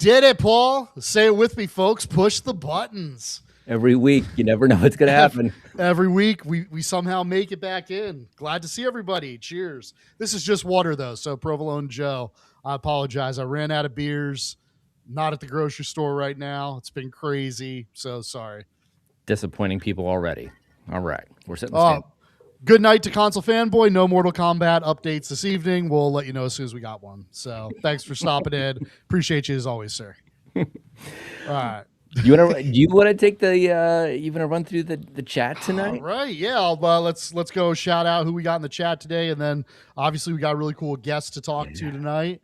did it, Paul. Say it with me, folks. Push the buttons. Every week, you never know what's going to happen. Every week, we somehow make it back in. Glad to see everybody. Cheers. This is just water, though, so Provolone Joe, I apologize. I ran out of beers. Not at the grocery store right now. It's been crazy, so sorry. Disappointing people already. All right. We're setting the stand. Good night to Console Fanboy. No Mortal Kombat updates this evening. We'll let you know as soon as we got one. So thanks for stopping in. Appreciate you as always, sir. All right. Do you want to take the you want to run through the chat tonight? All right, yeah. Let's go shout out who we got in the chat today, and then obviously we got really cool guests to talk to tonight.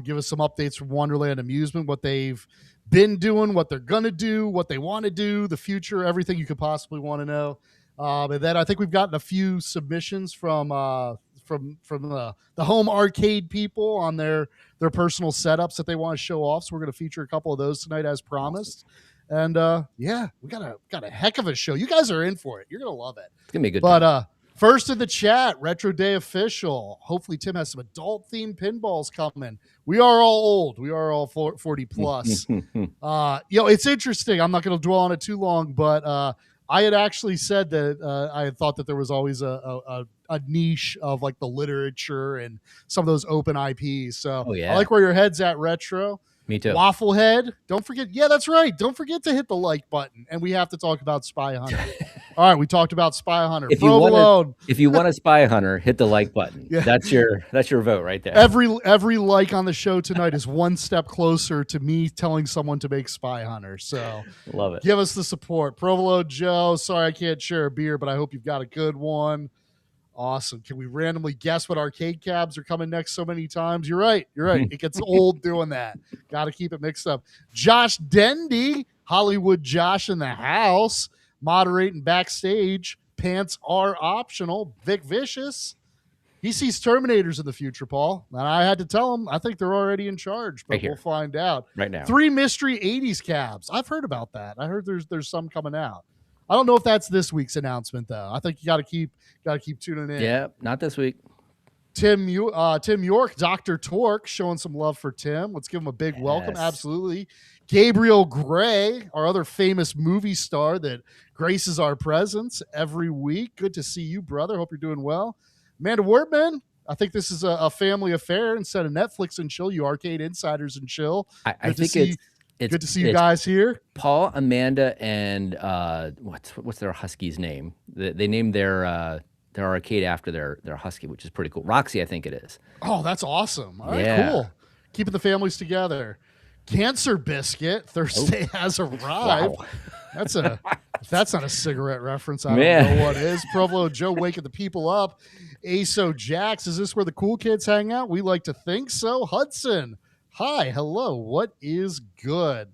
Give us some updates from Wonderland Amusement, what they've been doing, what they're gonna do, what they want to do, the future, everything you could possibly want to know. And then I think we've gotten a few submissions from the home arcade people on their personal setups that they want to show off. So we're going to feature a couple of those tonight as promised. And yeah, we got a heck of a show. You guys are in for it. You're going to love it. It's going to be a good time. But first in the chat, Retro Day Official. Hopefully Tim has some adult themed pinballs coming. We are all old. We are all 40 plus. It's interesting. I'm not going to dwell on it too long, but I had actually said that I had thought that there was always a niche of like the literature and some of those open IPs. So I like where your head's at, Retro. Me too. Wafflehead. Don't forget. Yeah, that's right. Don't forget to hit the like button. And we have to talk about Spy Hunter. All right, we talked about Spy Hunter. If you want a Spy Hunter, hit the like button. Yeah. That's your vote right there. Every like on the show tonight is one step closer to me telling someone to make Spy Hunter. So love it. Give us the support. Provolone Joe. Sorry I can't share a beer, but I hope you've got a good one. Awesome. Can we randomly guess what arcade cabs are coming next so many times? You're right. It gets old doing that. Got to keep it mixed up. Josh Dendy, Hollywood Josh in the house, moderating backstage. Pants are optional. Vic Vicious. He sees Terminators in the future, Paul. And I had to tell him, I think they're already in charge, but we'll find out. Right now. 3 mystery 80s cabs. I've heard about that. I heard there's some coming out. I don't know if that's this week's announcement, though. I think you got to keep tuning in. Yeah, not this week. Tim York, Dr. Torque, showing some love for Tim. Let's give him a big welcome. Absolutely. Gabriel Gray, our other famous movie star that graces our presence every week. Good to see you, brother. Hope you're doing well. Amanda Wortman, I think this is a family affair instead of Netflix and chill. You arcade insiders and chill. I think it's good to see you guys here. Paul, Amanda, and what's their husky's name? They named their arcade after their husky, which is pretty cool. Roxy, I think it is. Oh, that's awesome. All right, cool. Keeping the families together. Cancer Biscuit Thursday has arrived. Wow. If that's not a cigarette reference, I don't know what is. Provolone Joe waking the people up. ASO Jax, is this where the cool kids hang out? We like to think so. Hudson. Hi, hello. What is good?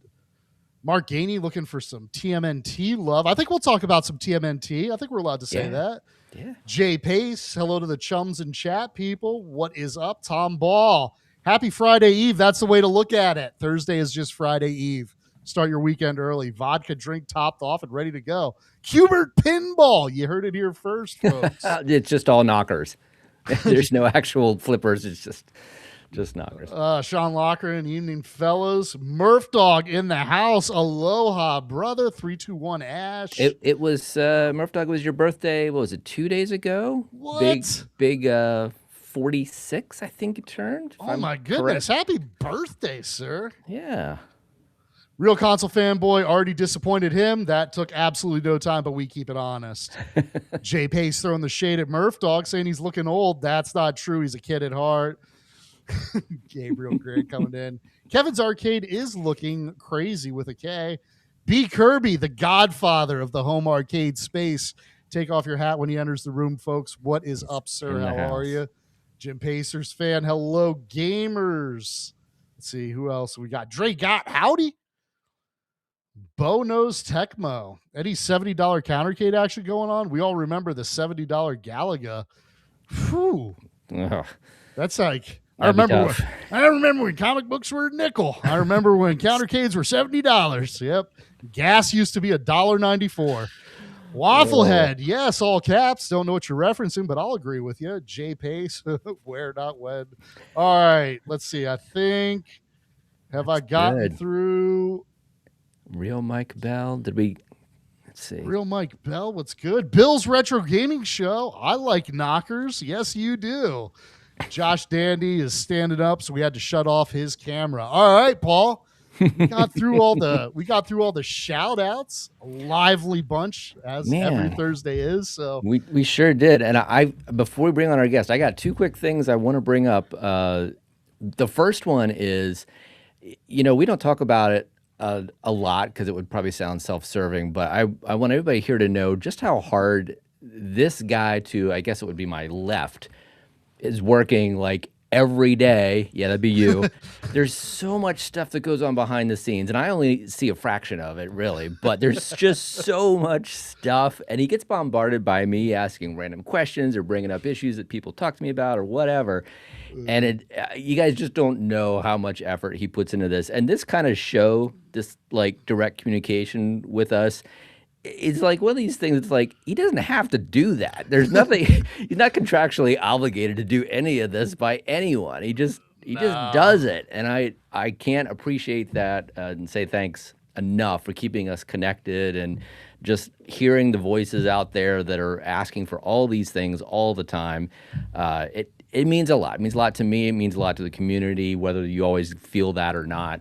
Mark Gainey looking for some TMNT love. I think we'll talk about some TMNT. I think we're allowed to say that. Yeah. Jay Pace, hello to the chums in chat, people. What is up? Tom Ball. Happy Friday Eve. That's the way to look at it. Thursday is just Friday Eve. Start your weekend early. Vodka drink topped off and ready to go. Hubert Pinball. You heard it here first, folks. It's just all knockers. There's no actual flippers. It's just knockers. Sean Locker and Evening Fellows. Murphdogg in the house. Aloha, brother. 321 Ash. It was Murphdogg was your birthday. What was it? 2 days ago. What? Big 46, I think it turned. Oh my goodness! Correct. Happy birthday, sir. Yeah. Real Console Fanboy already disappointed him. That took absolutely no time, but we keep it honest. Jay Pace throwing the shade at Murphdogg, saying he's looking old. That's not true. He's a kid at heart. Gabriel Grant coming in. Kevin's Arcade is looking crazy with a K. B. Kirby, the godfather of the home arcade space. Take off your hat when he enters the room, folks. What is up, sir? How are you? Jim Pacers fan. Hello, gamers. Let's see who else we got. Dre Gott, howdy. Bo knows Tecmo. Any $70 countercade action going on? We all remember the $70 Galaga. Whew. That's like I remember when comic books were a nickel. I remember when countercades were $70. Yep. Gas used to be $1.94. Wafflehead, yes, all caps. Don't know what you're referencing, but I'll agree with you. J Pace, where not when. All right, let's see. I think Have That's I gotten good. through Real Mike Bell? Did we? Let's see. Real Mike Bell? What's good? Bill's Retro Gaming Show. I like knockers. Yes, you do. Josh Dandy is standing up, so we had to shut off his camera. All right, Paul. We got through all the shout outs. A lively bunch, as every Thursday is. So we sure did. And I before we bring on our guest, I got two quick things I want to bring up. The first one is, we don't talk about it a lot because it would probably sound self-serving, but I want everybody here to know just how hard this guy to, I guess it would be my left, is working like every day. Yeah, that'd be you. There's so much stuff that goes on behind the scenes, and I only see a fraction of it, really. But there's just so much stuff, and he gets bombarded by me asking random questions or bringing up issues that people talk to me about or whatever. And you guys just don't know how much effort he puts into this. And this kind of show, this like direct communication with us, it's like one of these things. It's like he doesn't have to do that. There's nothing. He's not contractually obligated to do any of this by anyone. He just does it, and I can't appreciate that and say thanks enough for keeping us connected and just hearing the voices out there that are asking for all these things all the time. It means a lot. It means a lot to me. It means a lot to the community, whether you always feel that or not.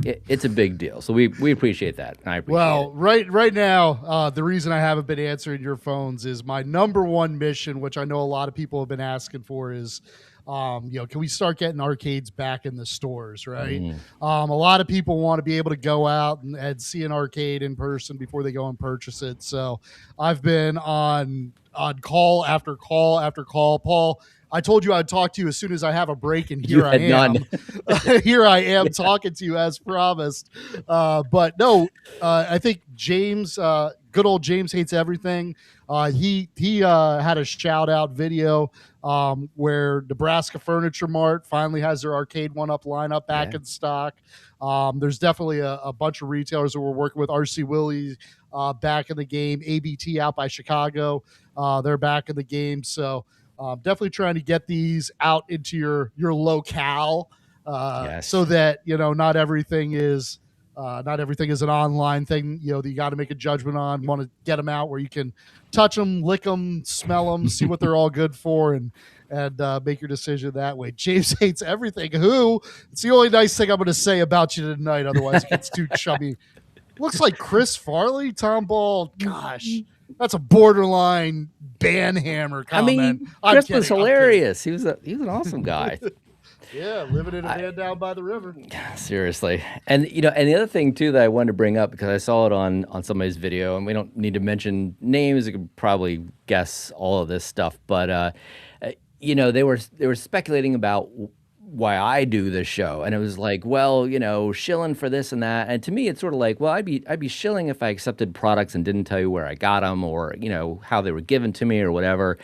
It's a big deal. So we appreciate that. And I appreciate it. Right now, the reason I haven't been answering your phones is my number one mission, which I know a lot of people have been asking for, is can we start getting arcades back in the stores, right? A lot of people want to be able to go out and see an arcade in person before they go and purchase it. So I've been on call after call after call. Paul, I told you I'd talk to you as soon as I have a break, and here I am. Here I am talking to you as promised. But no, I think James, good old James Hates Everything. He had a shout out video where Nebraska Furniture Mart finally has their arcade one-up lineup back in stock. There's definitely a bunch of retailers that we're working with. RC Willie's back in the game. ABT out by Chicago, they're back in the game. So definitely trying to get these out into your locale, so that not everything is an online thing. That you got to make a judgment on. Want to get them out where you can touch them, lick them, smell them, see what they're all good for, and make your decision that way. James Hates Everything. It's the only nice thing I'm going to say about you tonight. Otherwise, it gets too chubby. Looks like Chris Farley, Tom Ball. Gosh, that's a borderline banhammer comment. I mean, Chris was hilarious. He was an awesome guy. Yeah, living in a van down by the river. Seriously. And and the other thing too that I wanted to bring up, because I saw it on somebody's video, and we don't need to mention names, you could probably guess all of this stuff, but they were speculating about why I do this show, and it was like, well, shilling for this and that, and to me it's sort of like, well, I'd be shilling if I accepted products and didn't tell you where I got them or how they were given to me or whatever.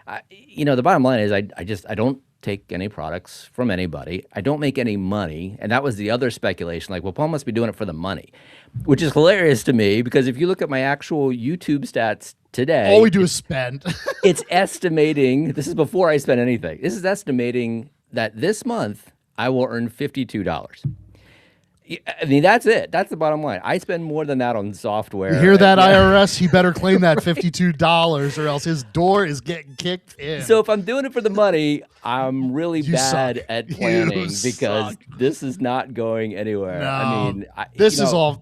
The bottom line is I don't take any products from anybody. I don't make any money, and that was the other speculation. Like, well, Paul must be doing it for the money, which is hilarious to me because if you look at my actual YouTube stats today, all we do is spend. It's estimating. This is before I spend anything. This is estimating that this month I will earn $52. I mean, that's it. That's the bottom line. I spend more than that on software. You hear that, IRS? He better claim that $52 or else his door is getting kicked in. So if I'm doing it for the money, I'm really bad at planning because this is not going anywhere. No, I mean, this is all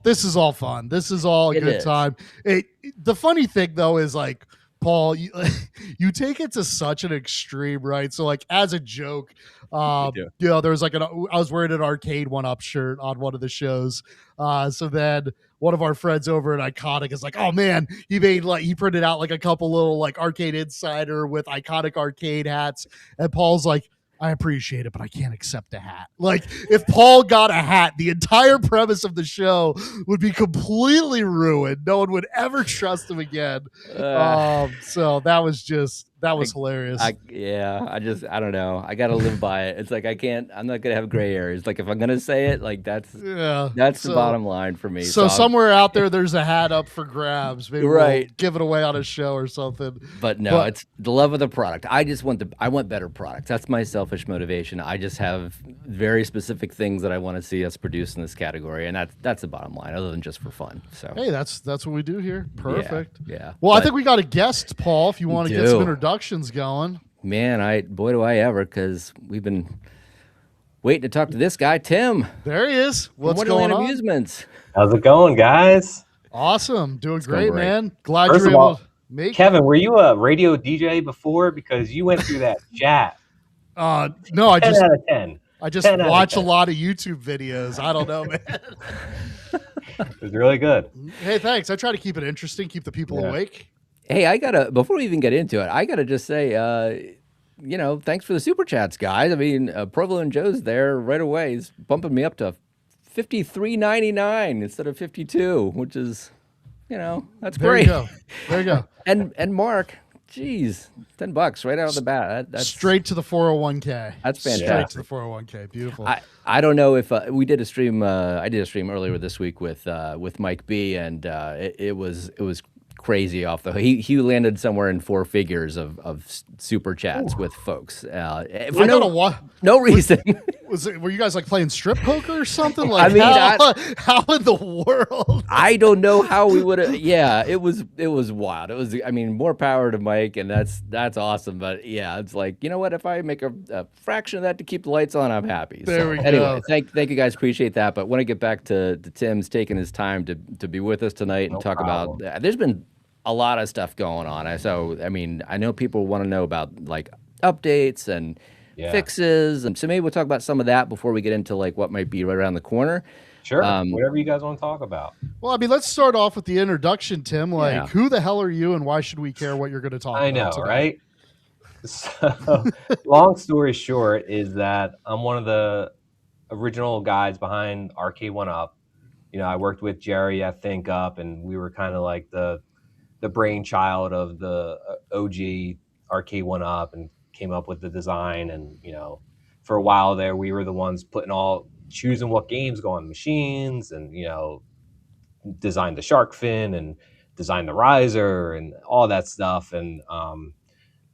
fun. This is all a good time. The funny thing though is like, Paul, you take it to such an extreme, right? So like as a joke, there was like I was wearing an arcade one-up shirt on one of the shows. So then one of our friends over at Iconic is like, oh man, he printed out like a couple little like Arcade Insider with Iconic arcade hats. And Paul's like, I appreciate it, but I can't accept a hat. Like if Paul got a hat, the entire premise of the show would be completely ruined. No one would ever trust him again. So that was just That was hilarious. I don't know. I got to live by it. It's like I'm not going to have gray areas. Like if I'm going to say it, like that's the bottom line for me. So somewhere out there's a hat up for grabs. Maybe we'll give it away on a show or something. But no, it's the love of the product. I want better products. That's my selfish motivation. I just have very specific things that I want to see us produce in this category, and that's the bottom line, other than just for fun. So hey, that's what we do here. Perfect. Yeah. Well, I think we got a guest, Paul, if you want to get some introductions going. Man, boy do I ever, because we've been waiting to talk to this guy, Tim. There he is. What's going on? Amusements. How's it going, guys? Awesome. Doing great, man. Glad you were able to make Kevin, were you a radio DJ before? Because you went through that chat. No, 10 out of 10. I just watch a lot of YouTube videos. I don't know, man. It was really good. Hey, thanks. I try to keep it interesting, keep the people awake. Hey, before we even get into it, I gotta just say, thanks for the super chats, guys. I mean, Provo and Joe's there right away. He's bumping me up to $53.99 instead of $52, which is, that's great. There you go. And Mark, geez, $10 right out of the bat. That's straight to the 401k. That's fantastic. Straight to the 401k. Beautiful. I don't know if we did a stream. I did a stream earlier this week with Mike B, and it was crazy off the he landed somewhere in 4 figures of super chats with folks for no reason. Were you guys like playing strip poker or something? Like, I mean, how in the world? I don't know how we would have. Yeah, it was wild. It was. I mean, more power to Mike, and that's awesome. But yeah, it's like, you know what? If I make a fraction of that to keep the lights on, I'm happy. There we go. Anyway, thank you guys. Appreciate that. But when I get back to Tim's taking his time to be with us tonight and talk about. There's been a lot of stuff going on. So I mean, I know people want to know about like updates and fixes, and so maybe we'll talk about some of that before we get into like what might be right around the corner. Sure, whatever you guys want to talk about. Well, I mean, let's start off with the introduction, Tim. Like, who the hell are you, and why should we care what you're going to talk about? I know, today? right? So, long story short is that I'm one of the original guys behind Arcade 1UP. I worked with Jerry at ThinkUp, and we were kind of like the brainchild of the OG Arcade 1UP, and came up with the design. And for a while there, we were the ones choosing what games go on machines, and designed the shark fin and designed the riser and all that stuff. And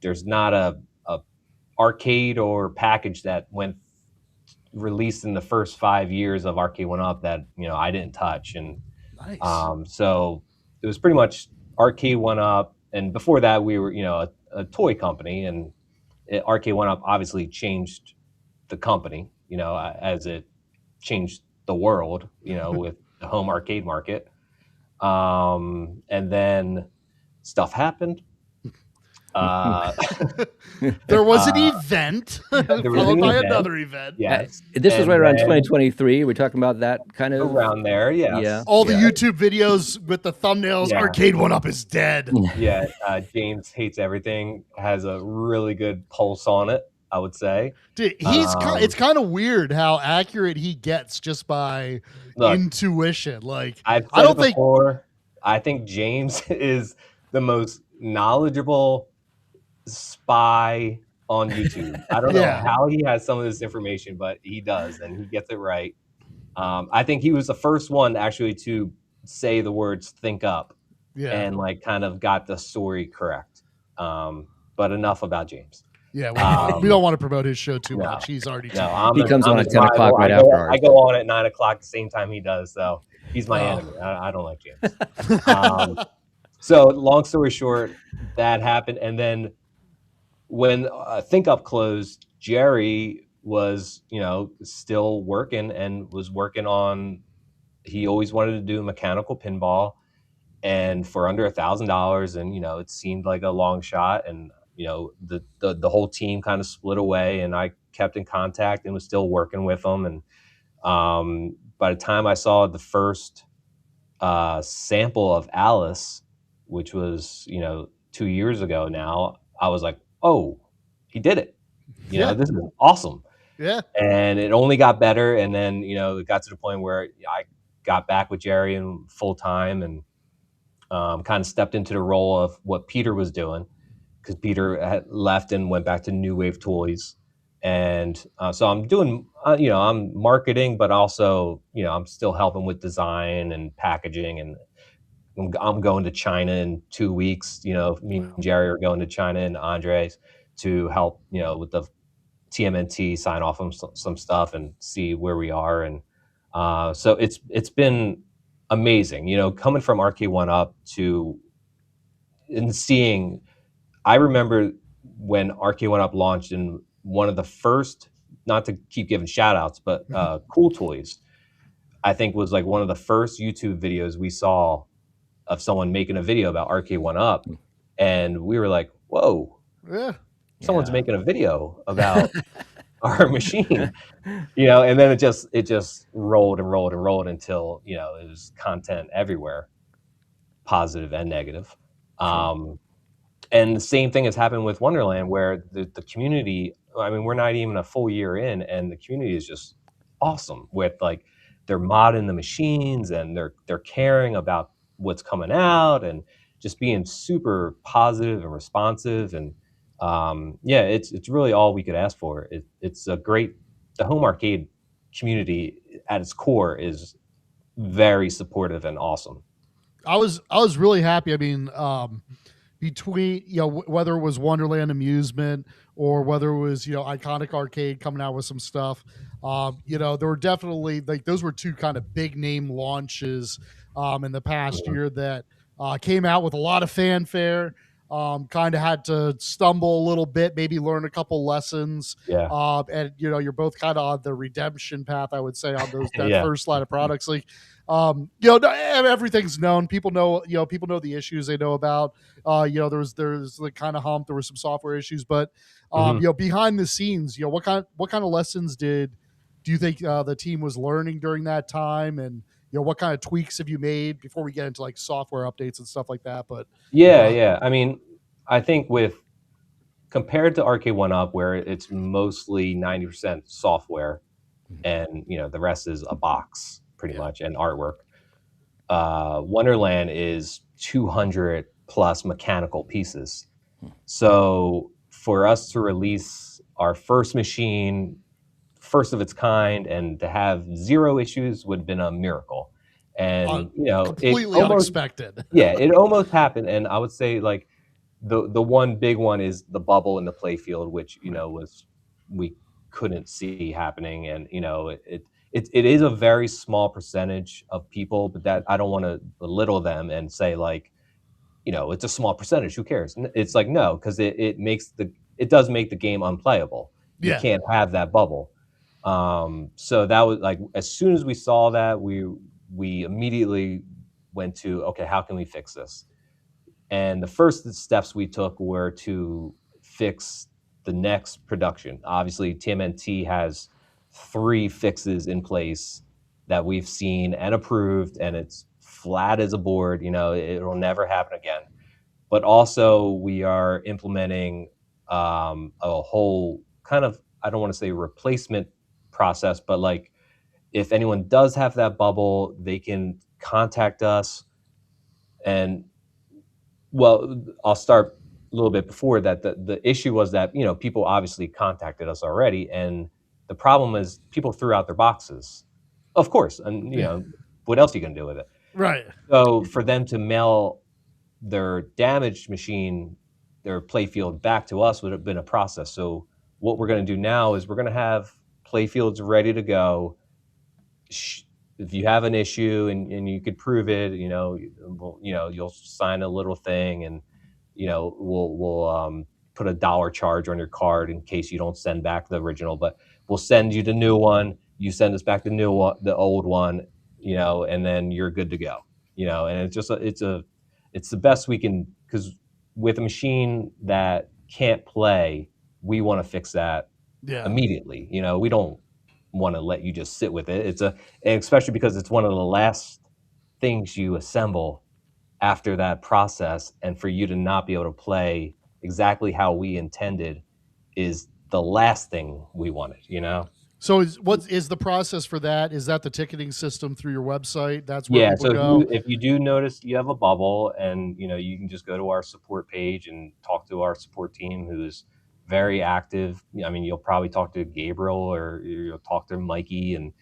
there's not a arcade or package that went released in the first 5 years of Arcade 1UP that I didn't touch. And nice. So it was pretty much Arcade 1UP, and before that we were a toy company, and Arcade 1UP obviously changed the company as it changed the world with the home arcade market, and then stuff happened. There was an event followed by another event. Yes. This was right around 2023. We're talking about that kind of around there. Yes. Yeah. All the YouTube videos with the thumbnails. Arcade 1UP is dead. Yeah. James Hates Everything has a really good pulse on it, I would say. Dude, it's kind of weird how accurate he gets just by intuition. Like, I think James is the most knowledgeable spy on YouTube. I don't know how he has some of this information, but he does, and he gets it right. I think he was the first one actually to say the words "think up," and like kind of got the story correct. But enough about James. Yeah, we don't want to promote his show too much. He's already he comes on at 10 o'clock right after ours. I go on at 9 o'clock the same time he does, so he's my enemy. I don't like James. So long story short, that happened, and then when ThinkUp closed, Jerry was still working, and was working on. He always wanted to do a mechanical pinball, and for under $1,000, and it seemed like a long shot, and the whole team kind of split away, and I kept in contact and was still working with them. And by the time I saw the first sample of Alice, which was 2 years ago now, I was like, oh, he did it. This is awesome. Yeah. And it only got better, and then it got to the point where I got back with Jerry in full time, and kind of stepped into the role of what Peter was doing, because Peter had left and went back to New Wave Toys. And so I'm doing, I'm marketing, but also, I'm still helping with design and packaging. And I'm going to China in 2 weeks. Me and Jerry are going to China and Andres to help, with the TMNT, sign off on some stuff and see where we are. And so it's been amazing, coming from RK1UP and seeing. I remember when RK1UP launched, and one of the first, not to keep giving shout outs, but Cool Toys, I think was like one of the first YouTube videos we saw of someone making a video about RK1UP. And we were like, whoa, someone's making a video about our machine, and then it just rolled and rolled and rolled until, it was content everywhere, positive and negative. And the same thing has happened with Wonderland, where the community, I mean, we're not even a full year in, and the community is just awesome with, like, they're modding the machines, and they're caring about what's coming out, and just being super positive and responsive. And it's really all we could ask for. It's a great, the home arcade community at its core is very supportive and awesome. I was really happy. I mean, between, whether it was Wonderland Amusement or whether it was, Iconic Arcade coming out with some stuff, there were definitely, like, those were two kind of big name launches in the past year that came out with a lot of fanfare. Kind of had to stumble a little bit, maybe learn a couple lessons. And you're both kind of on the redemption path, I would say, on those first line of products. Like, everything's known. People know the issues they know about. There's the kind of hump. There were some software issues, but behind the scenes, what kind of lessons do you think the team was learning during that time? And what kind of tweaks have you made before we get into, like, software updates and stuff like that? But I mean, I think compared to RK1UP, where it's mostly 90% software, and the rest is a box pretty much, and artwork. Wonderland is 200 plus mechanical pieces. So for us to release our first machine, first of its kind, and to have zero issues would have been a miracle. And completely unexpected. It almost happened. And I would say, like, the one big one is the bubble in the play field, which we couldn't see happening. And it is a very small percentage of people, but that I don't want to belittle them and say, like, it's a small percentage, who cares? It's like, no, because it does make the game unplayable. You can't have that bubble. So that was, like, as soon as we saw that, we immediately went to, okay, how can we fix this? And the first steps we took were to fix the next production. Obviously, TMNT has 3 fixes in place that we've seen and approved, and it's flat as a board. It'll never happen again. But also, we are implementing a whole kind of, I don't want to say replacement process, but, like, if anyone does have that bubble, they can contact us. And, well, I'll start a little bit before that. The issue was that, people obviously contacted us already, and the problem is people threw out their boxes, of course. And, what else are you going to do with it? Right. So for them to mail their damaged machine, their playfield, back to us would have been a process. So what we're going to do now is we're going to have playfields ready to go. If you have an issue and you could prove it, you'll sign a little thing, and we'll put a $1 charge on your card in case you don't send back the original, but we'll send you the new one. You send us back the old one, and then you're good to go. And it's just it's the best we can, because with a machine that can't play, we want to fix that immediately. We don't want to let you just sit with it. And especially because it's one of the last things you assemble after that process, and for you to not be able to play exactly how we intended is the last thing we wanted. So what is the process for that? Is that the ticketing system through your website? That's where Yeah, people so go. if you do notice you have a bubble, and you can just go to our support page and talk to our support team, who's very active. I mean, you'll probably talk to Gabriel, or you'll talk to Mikey, and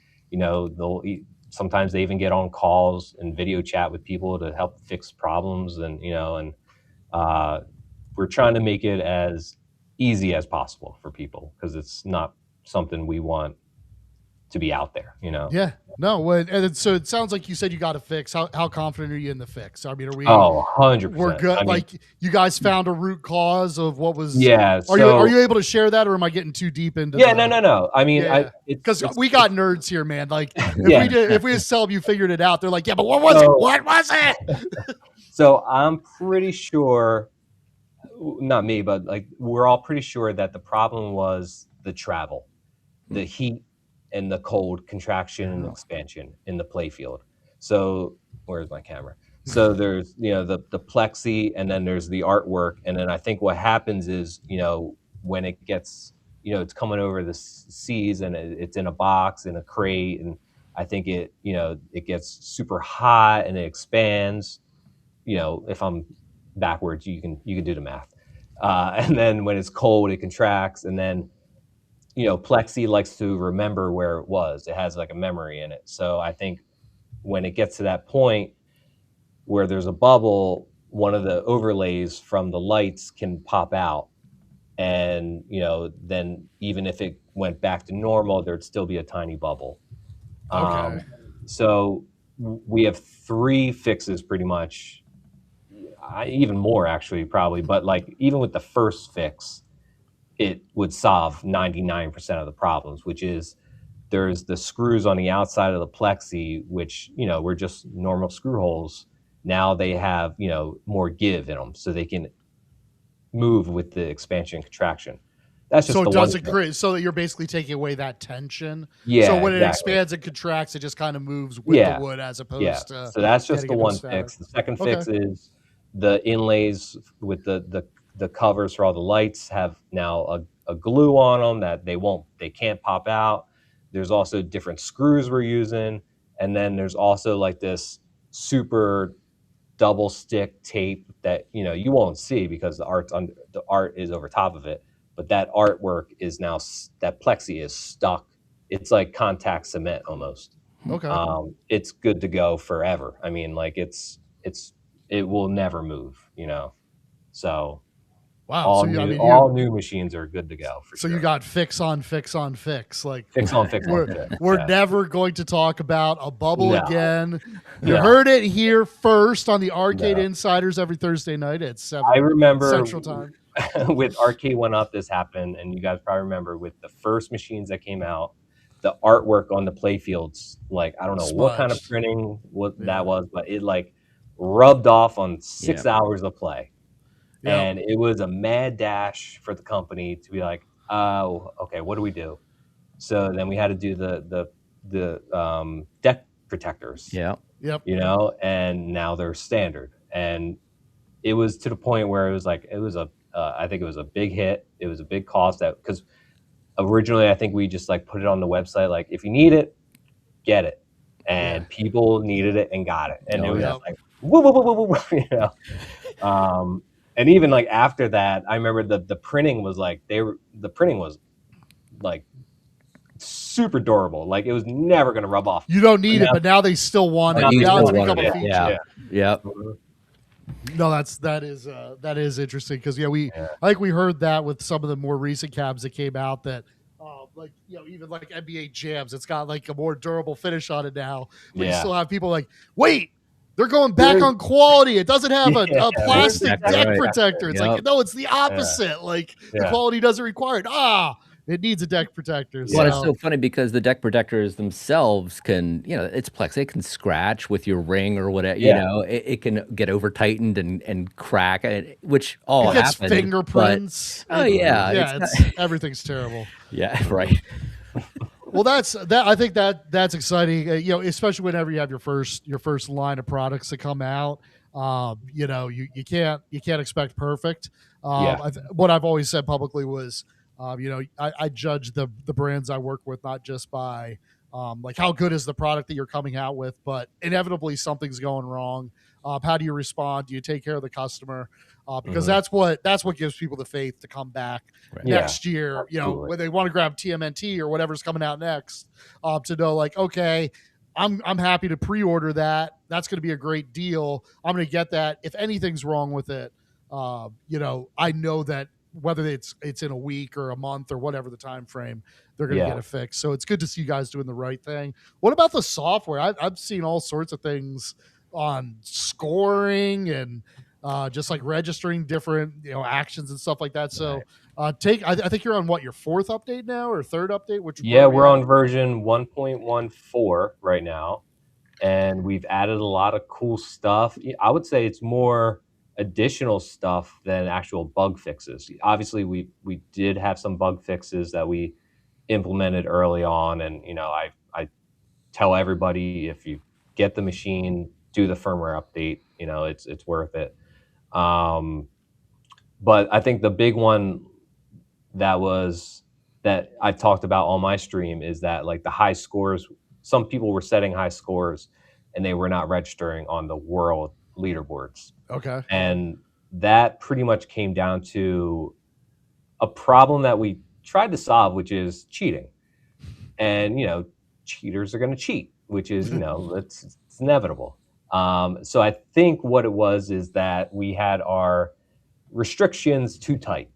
sometimes they even get on calls and video chat with people to help fix problems, and we're trying to make it as easy as possible for people, because it's not something we want to be out there. Yeah. No. And so it sounds like you said you got a fix. How confident are you in the fix? I mean, are we? Oh, 100%. We're good. I mean, like, you guys found a root cause of what was. Yeah. Are you able to share that, or am I getting too deep into? Yeah. No. I mean, because we got nerds here, man. Like, if we just tell them you figured it out, they're like, yeah, but what was it? What was it? So I'm pretty sure, not me, but like we're all pretty sure that the problem was the travel, the heat, and the cold contraction and expansion in the playfield. So where's my camera? So there's the plexi, and then there's the artwork, and then I think what happens is when it gets it's coming over the seas, and it's in a box, in a crate, and I think it gets super hot and it expands. If I'm backwards, you can do the math, and then when it's cold it contracts, and then plexi likes to remember where it was. It has like a memory in it. So I think when it gets to that point where there's a bubble, one of the overlays from the lights can pop out, and then even if it went back to normal, there'd still be a tiny bubble. Okay. So we have 3 fixes pretty much, even more actually, probably, but like even with the first fix, it would solve 99% of the problems, which is there's the screws on the outside of the plexi, which, were just normal screw holes. Now they have, more give in them, so they can move with the expansion and contraction. That's just so the it doesn't one create, so that you're basically taking away that tension. Yeah. So when exactly. it expands and contracts, it just kind of moves with the wood, as opposed to. So that's just the getting one into static. fix. The second fix is the inlays with the covers for all the lights have now a glue on them that they can't pop out. There's also different screws we're using, and then there's also like this super double stick tape that you won't see because the art is over top of it, but that artwork is now, that plexi is stuck. It's like contact cement almost. Okay. It's good to go forever. I mean, like it will never move, so wow. all new machines are good to go for sure. So you got fix on fix on fix, like fix on fix. We're never going to talk about a bubble again. You heard it here first on the Arcade Insiders every Thursday night at 7. I remember Central Time. with Arcade Went Up, this happened, and you guys probably remember with the first machines that came out, the artwork on the playfields, like I don't know what kind of printing that was, but it like rubbed off on 6 hours of play. Yep. And it was a mad dash for the company to be like, oh, okay, what do we do? So then we had to do the deck protectors. Yeah. Yep. And now they're standard. And it was to the point where I think it was a big hit. It was a big cost, because originally I think we just like put it on the website, like if you need it, get it. And people needed it and got it. And it was just like, whoa, whoa, whoa, whoa, whoa, and even like after that, I remember the printing was like super durable. Like it was never going to rub off. You don't need it, but now they still want it. Now it's become a feature. Yeah. No, that is interesting, because I think we heard that with some of the more recent cabs that came out, that even like NBA Jams, it's got like a more durable finish on it now. But you still have people like, wait, they're going back on quality. It doesn't have a plastic deck protector. It's like, no, it's the opposite. Like the quality doesn't require it. It needs a deck protector. Well, it's so funny because the deck protectors themselves can, it's plex. It can scratch with your ring or whatever. It can get over tightened and crack, which all happens. Fingerprints. But, everything's terrible. Yeah, right. Well, I think that's exciting. Especially whenever you have your first line of products that come out. You can't expect perfect. What I've always said publicly was, I judge the brands I work with not just by like how good is the product that you're coming out with, but inevitably something's going wrong. How do you respond? Do you take care of the customer? Because that's what gives people the faith to come back next year. Absolutely. When they want to grab TMNT or whatever's coming out next, to know like, okay, I'm happy to pre-order that. That's going to be a great deal. I'm going to get that. If anything's wrong with it, I know that whether it's in a week or a month or whatever the time frame, they're going to get it fixed. So it's good to see you guys doing the right thing. What about the software? I've seen all sorts of things on scoring and just like registering different actions and stuff like that. So I think you're on your fourth update now or third update. We're on version 1.14 right now, and we've added a lot of cool stuff. I would say it's more additional stuff than actual bug fixes. Obviously, we did have some bug fixes that we implemented early on, and I tell everybody, if you get the machine, do the firmware update. It's worth it. But I think the big one that I talked about on my stream is that like the high scores, some people were setting high scores and they were not registering on the world leaderboards. Okay. And that pretty much came down to a problem that we tried to solve, which is cheating. And, cheaters are going to cheat, which is, it's inevitable. So I think what it was is that we had our restrictions too tight,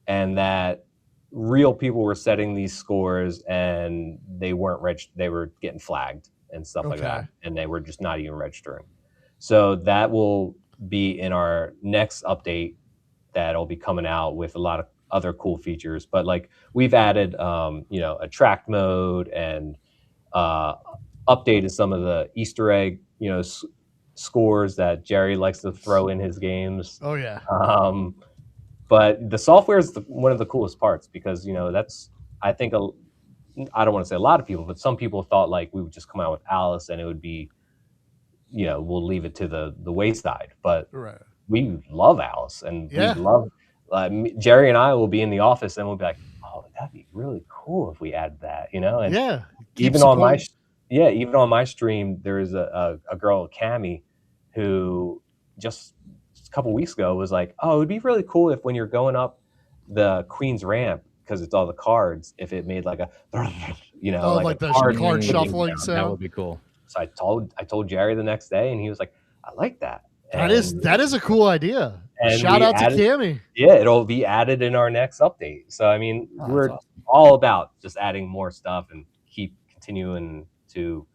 and that real people were setting these scores and they weren't they were getting flagged and stuff like that, and they were just not even registering. So that will be in our next update that'll be coming out with a lot of other cool features. But like we've added a track mode and updated some of the Easter egg scores that Jerry likes to throw in his games. Oh yeah. But the software is one of the coolest parts, because that's, I think, I don't want to say a lot of people, but some people thought like we would just come out with Alice and it would be, we'll leave it to the wayside. But we love Alice, and we love Jerry and I will be in the office and we'll be like, oh, that'd be really cool if we add that, and even on my stream, there's a girl, Cammie, who just a couple weeks ago was like, oh, it'd be really cool if when you're going up the Queen's ramp, because it's all the cards, if it made like a like the card shuffling sound. That would be cool. So I told Jerry the next day, and he was like, I like that. That is a cool idea. Shout out to Cammie. Yeah, it'll be added in our next update. So I mean, we're all about just adding more stuff and keep continuing to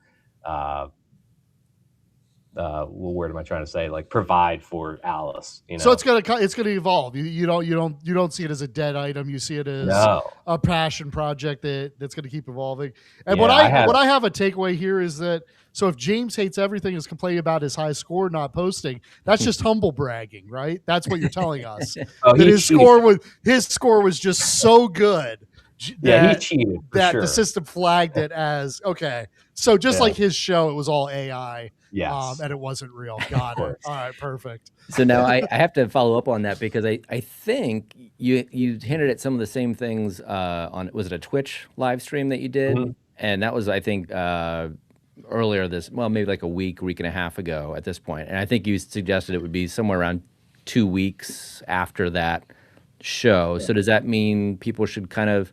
what word am I trying to say? Like provide for Alice. So it's gonna evolve. You don't see it as a dead item. You see it as a passion project that's gonna keep evolving. And what I have a takeaway here is that, so if James hates everything, is complaining about his high score not posting, that's just humble bragging, right? That's what you're telling us. That his score was just so good. He cheated. The system flagged it as okay. So just like his show, it was all AI. Yes. And it wasn't real. Got it. All right, perfect. So now I have to follow up on that, because I think you hinted at some of the same things on, was it a Twitch live stream that you did? Mm-hmm. And that was, I think, earlier maybe like a week and a half ago at this point. And I think you suggested it would be somewhere around 2 weeks after that show. Yeah. So does that mean people should kind of,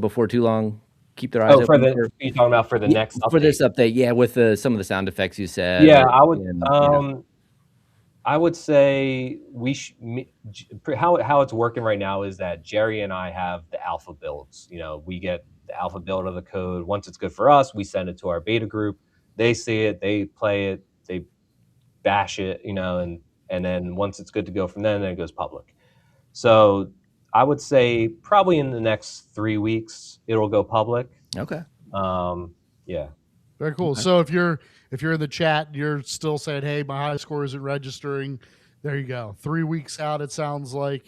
before too long, keep their eyes open? You're talking about for the next update? For this update, with some of the sound effects you said. Yeah, I would say how it's working right now is that Jerry and I have the alpha builds. We get the alpha build of the code. Once it's good for us, we send it to our beta group. They see it, they play it, they bash it, and then once it's good to go from then it goes public. So I would say probably in the next 3 weeks it'll go public. Okay. Yeah. Very cool. Okay. So if you're in the chat and you're still saying, hey, my high score isn't registering, there you go. 3 weeks out, it sounds like.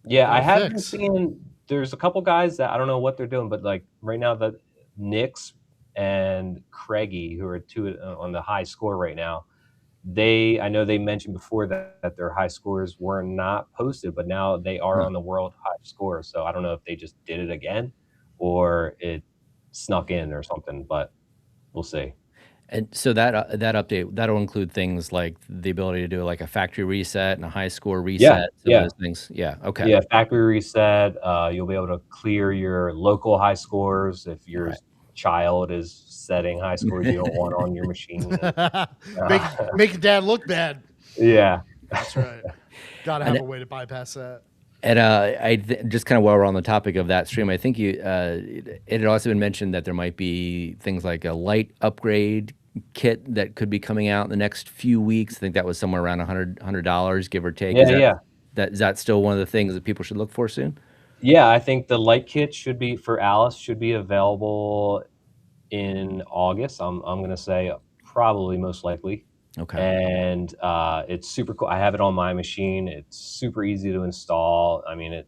Yeah, I have been seeing, there's a couple guys that I don't know what they're doing, but like right now, the Nix and Craigie, who are two on the high score right now, I know they mentioned before that their high scores were not posted, but now they are on the world high score. So I don't know if they just did it again or it snuck in or something, but we'll see. And so that update, that'll include things like the ability to do like a factory reset and a high score Yeah, reset, some of yeah, those things. Yeah, okay. yeah. Factory reset. You'll be able to clear your local high scores if All your right. child is setting high scores you don't want on your machine. Making dad look bad. Yeah. That's right. Got to have a way to bypass that. And just kind of while we're on the topic of that stream, I think it had also been mentioned that there might be things like a light upgrade kit that could be coming out in the next few weeks. I think that was somewhere around $100, give or take. Yeah, Is that still one of the things that people should look for soon? yeah. I think the light kit for Alice should be available in August. I'm gonna say probably most likely. Okay. And it's super cool. I have it on my machine. It's super easy to install. I mean,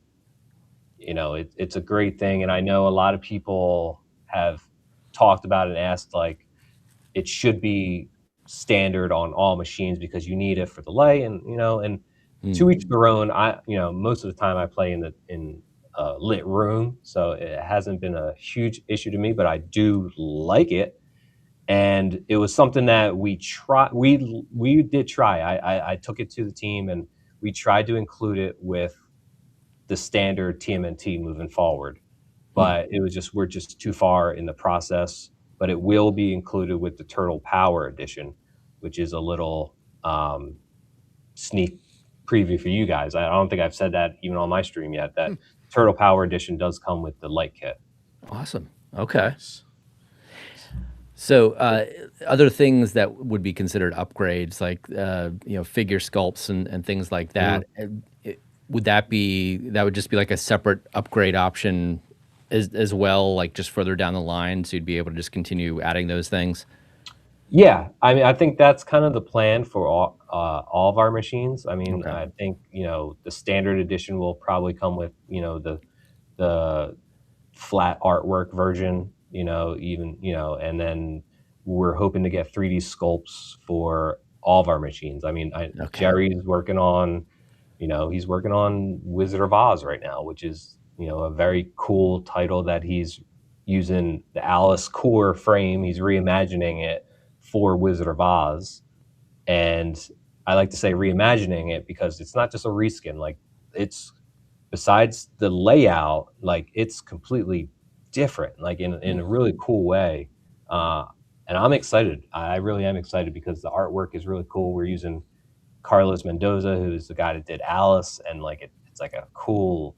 it's a great thing. And I know a lot of people have talked about it and asked like it should be standard on all machines because you need it for the light and to each their own. Most of the time I play in a lit room, so it hasn't been a huge issue to me, but I do like it. And it was something that we did try. I took it to the team and we tried to include it with the standard TMNT moving forward, but we're just too far in the process. But it will be included with the Turtle Power Edition, which is a little sneak preview for you guys. I don't think I've said that even on my stream yet, that Turtle Power Edition does come with the light kit. Awesome. Okay. So other things that would be considered upgrades, like figure sculpts and things like that, would just be like a separate upgrade option as well, like just further down the line, so you'd be able to just continue adding those things? Yeah, I mean, I think that's kind of the plan for all of our machines. I mean, Okay. I think the standard edition will probably come with the flat artwork version, and then we're hoping to get 3D sculpts for all of our machines. I mean, Jerry's working on, he's working on Wizard of Oz right now, which is a very cool title that he's using the Alice core frame. He's reimagining it for Wizard of Oz. And I like to say reimagining it because it's not just a reskin. Like, it's, besides the layout, like, it's completely different, like in a really cool way. And I'm excited. I really am excited because the artwork is really cool. We're using Carlos Mendoza, who's the guy that did Alice, and like it's like a cool,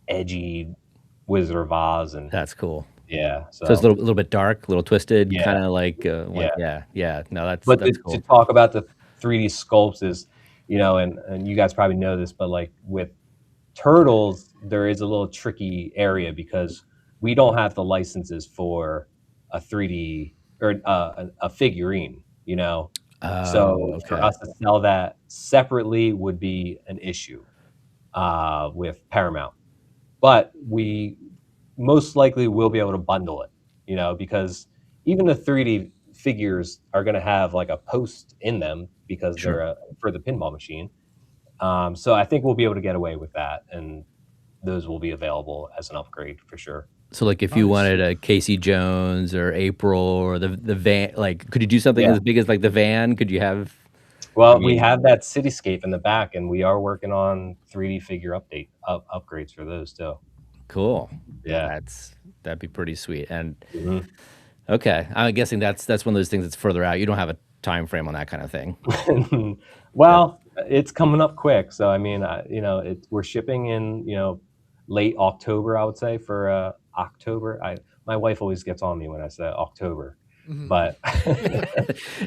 edgy Wizard of Oz. And That's cool. yeah, So it's a little bit dark, a little twisted, Yeah. kind of like Yeah. No, that's cool. To talk about the 3D sculpts is, and you guys probably know this, but like with Turtles, there is a little tricky area because we don't have the licenses for a 3D or a figurine, so Oh, for okay. us to sell that separately would be an issue with Paramount. But we most likely will be able to bundle it, because even the 3D figures are going to have like a post in them because they're for the pinball machine. So I think we'll be able to get away with that, and those will be available as an upgrade for sure. So like if you wanted a Casey Jones or April or the van, like could you do something as big as like the van? Could you have? Well, we have that cityscape in the back, and we are working on 3D figure upgrades for those too. Cool. Yeah, That'd be pretty sweet. And Mhm. okay, I'm guessing that's one of those things that's further out. You don't have a time frame on that kind of thing. Well, it's coming up quick. So I mean, we're shipping in late October, I would say, for October. My wife always gets on me when I say October, but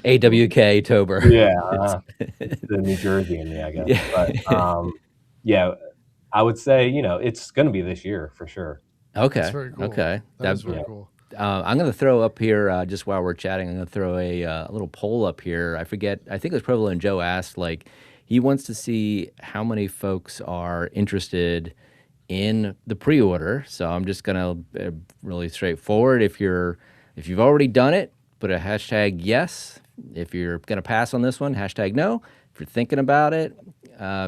AWK Tober. yeah, the New Jersey in me, I guess. Yeah. But yeah, I would say it's going to be this year for sure. Okay. That's very cool. Okay. That's very cool. I'm going to throw up here, just while we're chatting, I'm going to throw a little poll up here. I think it was Provolone Joe asked, like, he wants to see how many folks are interested in the pre-order. So I'm just going to really straightforward. If you've already done it, put a hashtag yes. if you're gonna pass on this one, hashtag no. If you're thinking about it,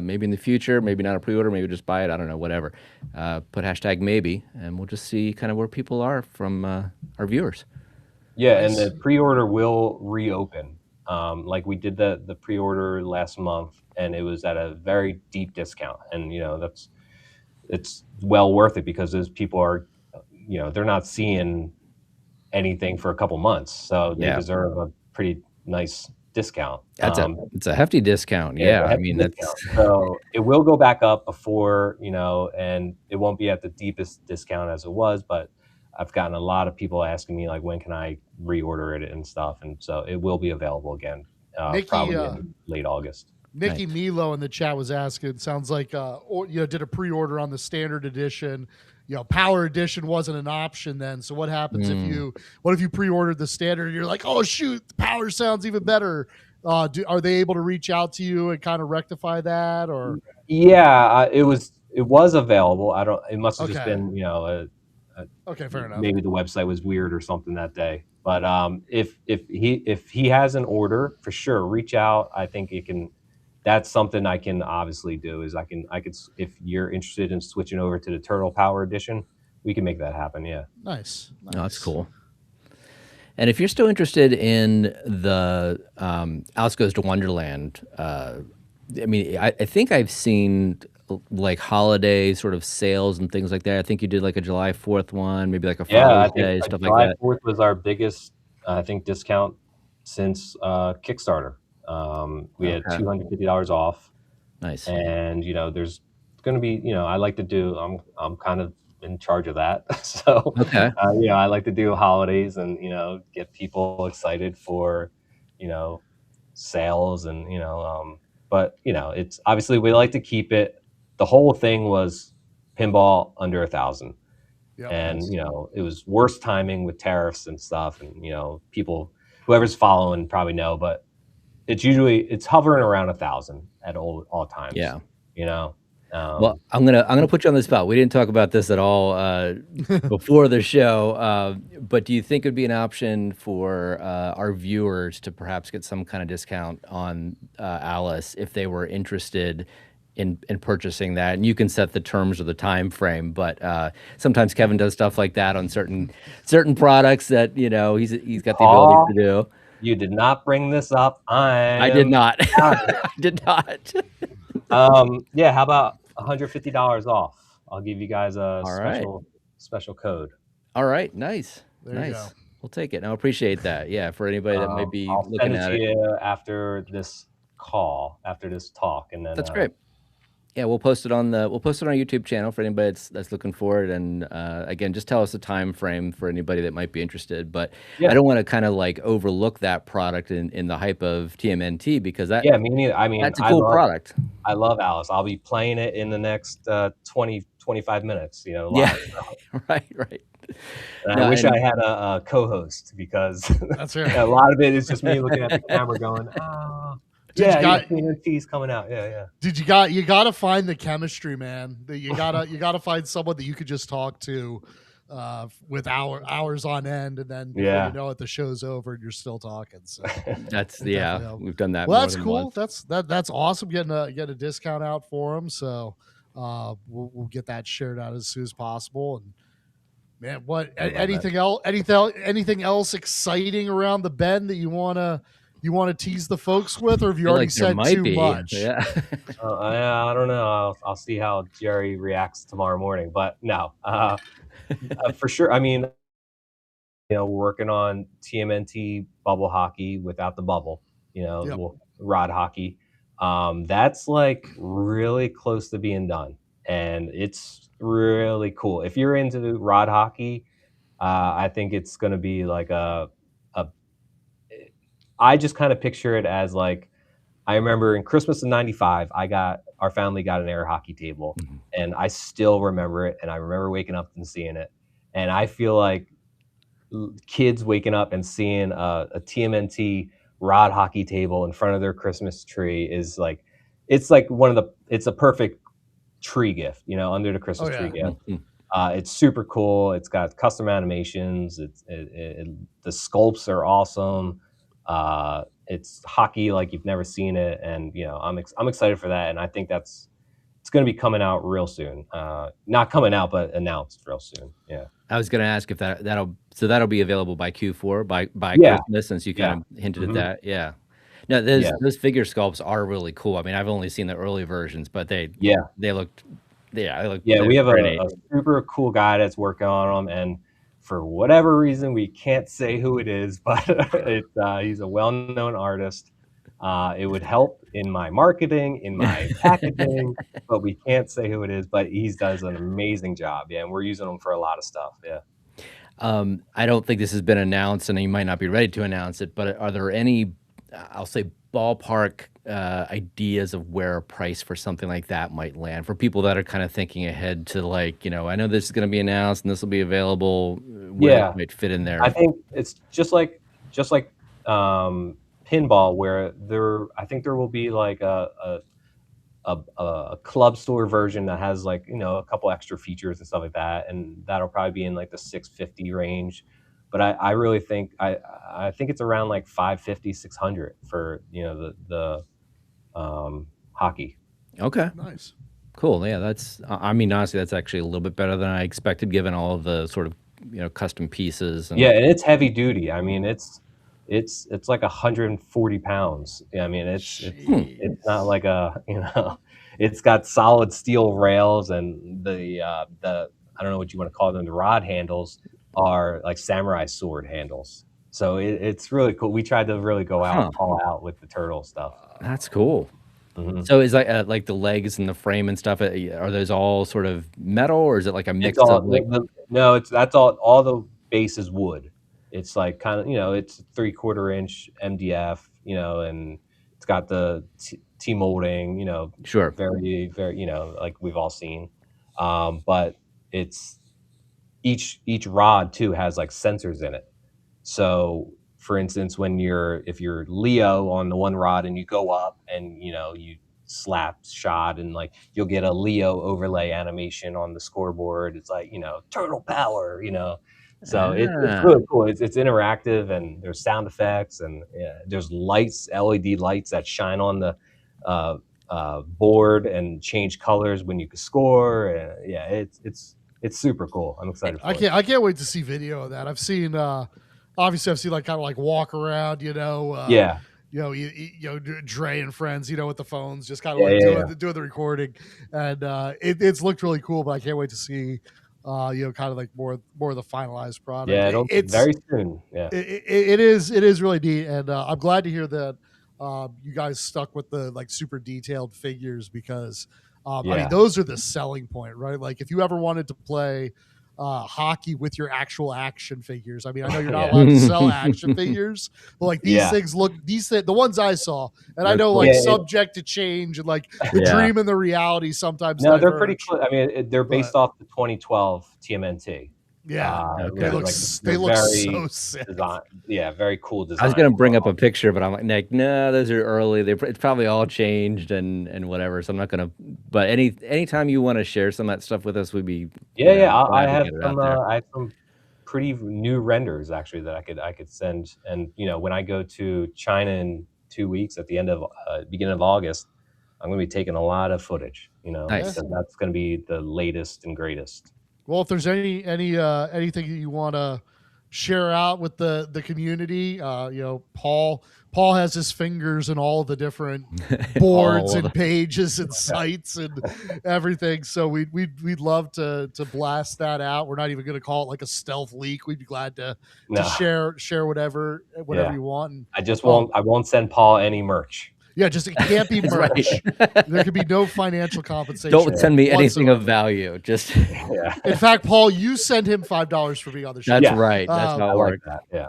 maybe in the future, maybe not a pre-order, maybe just buy it. I don't know, whatever. Put hashtag maybe, and we'll just see kind of where people are from our viewers. Yeah, and the pre-order will reopen. Like we did the pre-order last month, and it was at a very deep discount, and it's well worth it because those people are, they're not seeing anything for a couple months, so they deserve a pretty nice discount. It's a hefty discount. Yeah, I mean discount. So it will go back up before, and it won't be at the deepest discount as it was, but I've gotten a lot of people asking me like, when can I reorder it and stuff, and so it will be available again, probably in late August. Nikki Milo in the chat was asking, sounds like did a pre-order on the standard edition. Power edition wasn't an option then. So what happens if you pre-ordered the standard and you're like, oh shoot, the power sounds even better? Are they able to reach out to you and kind of rectify that? Or it was available. It must have just been okay, fair enough. Maybe the website was weird or something that day. But if he has an order, for sure, reach out. I think it can. That's something I can obviously do. Is I could if you're interested in switching over to the Turtle Power Edition, we can make that happen. Yeah. Nice. Oh, that's cool. And if you're still interested in the Alice Goes to Wonderland, I mean, I think I've seen like holiday sort of sales and things like that. I think you did like a July 4th one, maybe like a Father's Day, stuff like that. July 4th was our biggest, I think, discount since Kickstarter. We had $250 off. Nice. And there's going to be, I like to do. I'm kind of in charge of that. So I like to do holidays and get people excited for sales and but it's obviously we like to keep it. The whole thing was pinball under 1,000. Yep. And it was worse timing with tariffs and stuff, and people, whoever's following probably know, but it's hovering around 1,000 at all times. Yeah. Well, I'm gonna put you on the spot. We didn't talk about this at all before the show, but do you think it'd be an option for our viewers to perhaps get some kind of discount on Alice if they were interested in purchasing that? And you can set the terms or the time frame, but sometimes Kevin does stuff like that on certain products that he's got the ability to do. You did not bring this up. I did not. I did not. Yeah, how about $150 off? I'll give you guys a special code. All right, nice. There you go. We'll take it. I appreciate that. Yeah, for anybody that might be looking at it. I'll send it to you after this call, after this talk, and then that's great. Yeah, we'll post it on our YouTube channel for anybody that's looking for it. And again, just tell us the time frame for anybody that might be interested. But I don't want to kind of like overlook that product in the hype of TMNT because that me neither. I mean, that's a cool product. I love Alice. I'll be playing it in the next 20-25 minutes. Live. Yeah, right. And I wish I had a co-host because that's right. A lot of it is just me looking at the camera going, TMNT's coming out. Yeah. Did you gotta find the chemistry, man. You gotta find someone that you could just talk to with hours on end, and then the show's over and you're still talking. So that's we've done that. Well, that's cool. That's awesome. Getting a discount out for them. So we'll get that shared out as soon as possible. And man, anything else exciting around the bend that you wanna tease the folks with, or have you already said too much? Yeah. I don't know. I'll see how Jerry reacts tomorrow morning. But no, for sure. I mean, we're working on TMNT bubble hockey without the bubble. Rod hockey. That's like really close to being done, and it's really cool. If you're into rod hockey, I think it's going to be like I just kind of picture it as like, I remember in Christmas of '95, our family got an air hockey table, and I still remember it. And I remember waking up and seeing it. And I feel like kids waking up and seeing a TMNT rod hockey table in front of their Christmas tree is like, it's a perfect tree gift, under the Christmas tree gift. It's super cool. It's got custom animations. The sculpts are awesome. it's hockey like you've never seen it, and I'm excited for that, and I think it's going to be coming out real soon. Not coming out, but announced real soon. Yeah. I was gonna ask if that'll be available by Q4 by Yeah. Christmas, since you Yeah. kind of hinted at Mhm. that. Yeah. No, Yeah. those figure sculpts are really cool. I mean, I've only seen the early versions, but they looked we have pretty. a super cool guy that's working on them, and for whatever reason we can't say who it is, but he's a well-known artist. It would help in my marketing, in my packaging, but we can't say who it is, but he does an amazing job. Yeah, and we're using them for a lot of stuff. Yeah. I don't think this has been announced, and you might not be ready to announce it, but are there any, I'll say, ballpark ideas of where a price for something like that might land for people that are kind of thinking ahead to, like, I know this is going to be announced and this will be available, where it might fit in there? I think it's just like pinball, where I think there will be like a club store version that has, like, a couple extra features and stuff like that, and that'll probably be in like the 650 range. But I really think I think it's around like 550, 600 for the hockey. Okay. Nice. Cool. Yeah, I mean, honestly, that's actually a little bit better than I expected, given all of the sort of custom pieces. Yeah, and it's heavy duty. I mean, it's like 140 pounds. I mean, it's not like it's got solid steel rails, and the I don't know what you want to call them, the rod handles are like samurai sword handles. So it's really cool. We tried to really go all out with the turtle stuff. That's cool. Mhm. So is like the legs and the frame and stuff, are those all sort of metal, or is it like a mix It's all of, like? no, that's all the base is wood. It's like kind of, it's 3/4 inch MDF, and it's got the T-molding, Sure. very, very, like we've all seen. But it's each rod too has like sensors in it. So for instance, if you're Leo on the one rod and you go up and you slap shot, and like you'll get a Leo overlay animation on the scoreboard. It's like, turtle power, So it's really cool. It's interactive, and there's sound effects, and there's lights, LED lights that shine on the board and change colors when you score. And it's super cool. I'm excited for it. I can't wait to see video of that. I've seen obviously I've seen like kind of like walk around, Dre and friends, with the phones, just kind of doing the recording, and it's looked really cool. But I can't wait to see, kind of like more of the finalized product. Yeah, it's very soon. Yeah, it is really neat, and I'm glad to hear that you guys stuck with the like super detailed figures, because I mean, those are the selling point, right? Like if you ever wanted to play hockey with your actual action figures. I mean, I know you're not allowed to sell action figures, but like these things the ones I saw, and I know like subject to change, and like the dream and the reality sometimes. No, they're pretty close. I mean, they're based off the 2012 TMNT. Yeah, okay. They look so sick. Very cool design. I was gonna bring up a picture, but I'm like, no, those are early. It's probably all changed and whatever. So I'm not gonna. But anytime you want to share some of that stuff with us, we'd be. I have some pretty new renders actually that I could send. And when I go to China in 2 weeks at the beginning of August, I'm gonna be taking a lot of footage. Nice. So that's gonna be the latest and greatest. Well, if there's anything that you want to share out with the community, Paul has his fingers in all the different boards and pages and sites and everything. So we'd love to blast that out. We're not even going to call it like a stealth leak. We'd be glad to share whatever you want. And I won't send Paul any merch. Yeah, just it can't be merch. There could be no financial compensation. Don't send me anything of value. Just In fact, Paul, you send him $5 for being on the show. That's right. That's how it works. Yeah.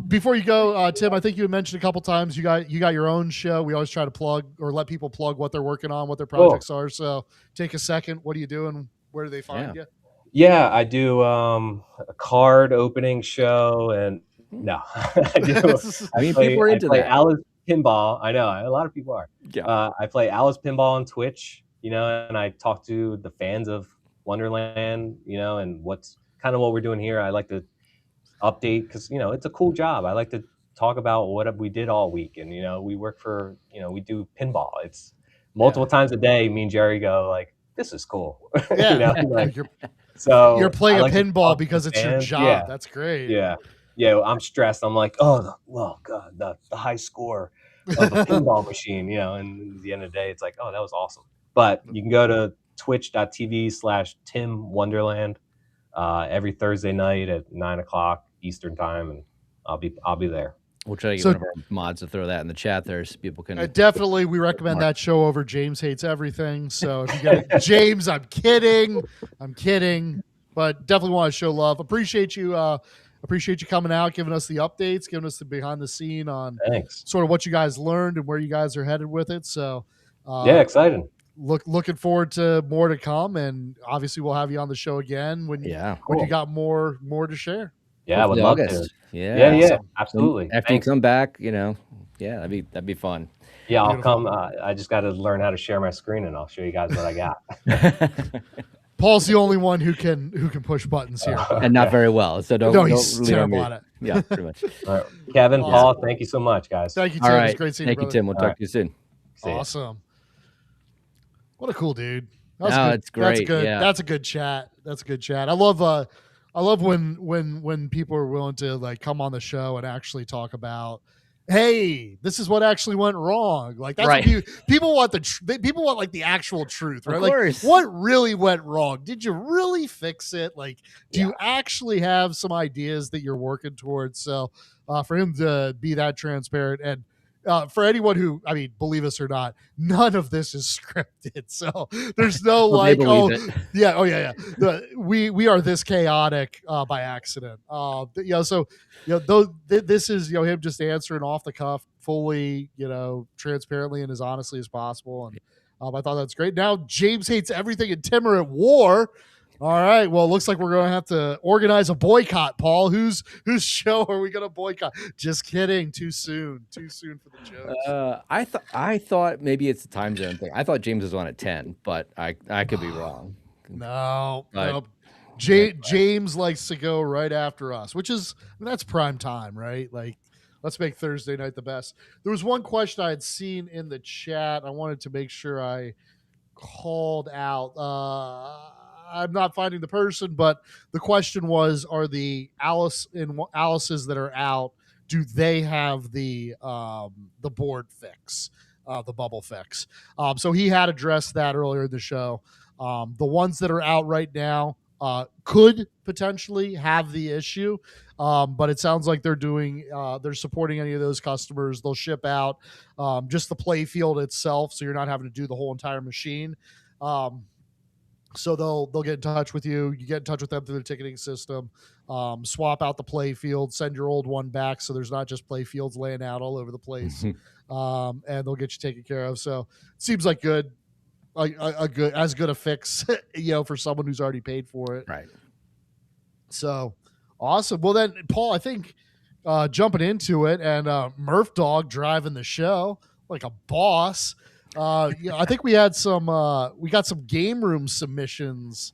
Before you go, Tim, I think you had mentioned a couple times you got your own show. We always try to plug or let people plug what they're working on, what their projects are. So take a second. What are you doing? Where do they find you? Yeah, I do a card opening show, and no, people are into that. Alice Pinball. I know a lot of people are. Yeah. I play Alice Pinball on Twitch, and I talk to the fans of Wonderland, and what's kind of what we're doing here. I like to update because it's a cool job. I like to talk about what we did all week. And, we work for, we do pinball. It's multiple times a day. Me and Jerry go like, this is cool. Yeah. Like, You're so playing I a like to pinball talk to because it's your fans. job. Yeah. That's great. Yeah. Yeah. I'm stressed. I'm like, oh God, the high score of a pinball machine, and at the end of the day, it's like, oh, that was awesome. But you can go to twitch.tv/Tim Wonderland every Thursday night at 9:00 Eastern time, and I'll be there. We'll try to get one of our mods to throw that in the chat there so people can. Definitely, we recommend that show over James Hates Everything. So if you get it, James, I'm kidding, but definitely want to show love. Appreciate you coming out, giving us the updates, giving us the behind the scene on sort of what you guys learned and where you guys are headed with it. So exciting. Looking forward to more to come, and obviously we'll have you on the show again when you got more to share. Yeah, I would love August. to. Yeah, yeah, absolutely. After you come back, that'd be fun. Yeah, I'll come. I just got to learn how to share my screen, and I'll show you guys what I got. Paul's the only one who can push buttons here, and not very well. So don't he's terrible at it. Yeah, pretty much. All right. Kevin, Paul, thank you so much, guys. Thank you, Tim. All right. It was great seeing you, Thank you, Tim. We'll talk to you soon. Awesome. What a cool dude. It's great. That's good. Yeah. That's a good chat. I love when people are willing to like come on the show and actually talk about, hey, this is what actually went wrong. Like that's right. what people want people want like the actual truth, right? Of like course. What really went wrong? Did you really fix it? Like, do you actually have some ideas that you're working towards? So for him to be that transparent, and for anyone who, I mean, believe us or not, none of this is scripted. So there's no like, we are this chaotic by accident. This is, him just answering off the cuff, fully, transparently and as honestly as possible. And I thought that's great. Now James Hates Everything and Tim are at war. All right. Well, it looks like we're going to have to organize a boycott, Paul. Whose show are we going to boycott? Just kidding. Too soon for the jokes. I thought maybe it's a time zone thing. I thought James was on at 10, but I could be wrong. No. James likes to go right after us, which is, that's prime time, right? Like, let's make Thursday night the best. There was one question I had seen in the chat. I wanted to make sure I called out. I'm not finding the person, but the question was, are the Alice's that are out, do they have the board fix, the bubble fix? So he had addressed that earlier in the show. The ones that are out right now could potentially have the issue, but it sounds like they're supporting any of those customers. They'll ship out just the play field itself, so you're not having to do the whole entire machine. So they'll get in touch with you. You get in touch with them through the ticketing system. Swap out the play field. Send your old one back, so there's not just play fields laying out all over the place. And they'll get you taken care of. So it seems like good a fix, for someone who's already paid for it. Right. So awesome. Well then, Paul, I think jumping into it, and Murphdogg driving the show like a boss. I think we got some game room submissions.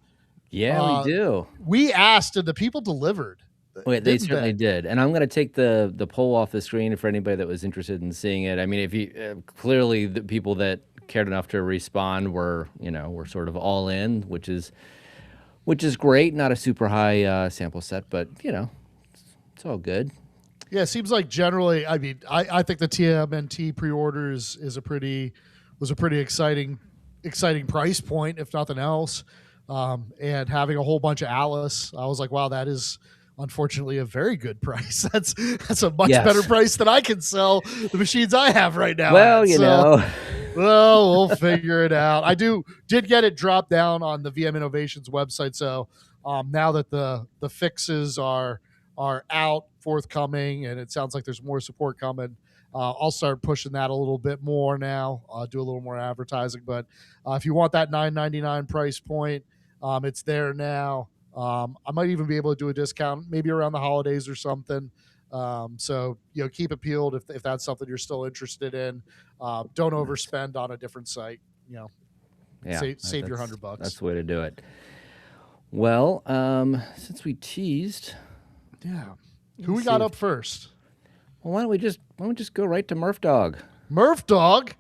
Yeah, we do. We asked, and the people delivered. Wait, they certainly did. And I'm going to take the poll off the screen for anybody that was interested in seeing it. I mean, if you clearly the people that cared enough to respond were sort of all in, which is great. Not a super high sample set, but it's all good. Yeah, it seems like generally. I mean, I think the TMNT pre-orders was a pretty exciting price point, if nothing else. And having a whole bunch of Alice, I was like, wow, that is unfortunately a very good price. That's a much better price than I can sell the machines I have right now. Well, well, we'll figure it out. I did get it dropped down on the VM Innovations website. So now that the fixes are out, forthcoming, and it sounds like there's more support coming, I'll start pushing that a little bit more now. Do a little more advertising. But if you want that $9.99 price point, it's there now. I might even be able to do a discount maybe around the holidays or something. So keep it peeled if that's something you're still interested in. Don't overspend on a different site. Save your $100. That's the way to do it. Well, since we teased, who we got up first? Well, why don't we just go right to Murphdogg? Murphdogg.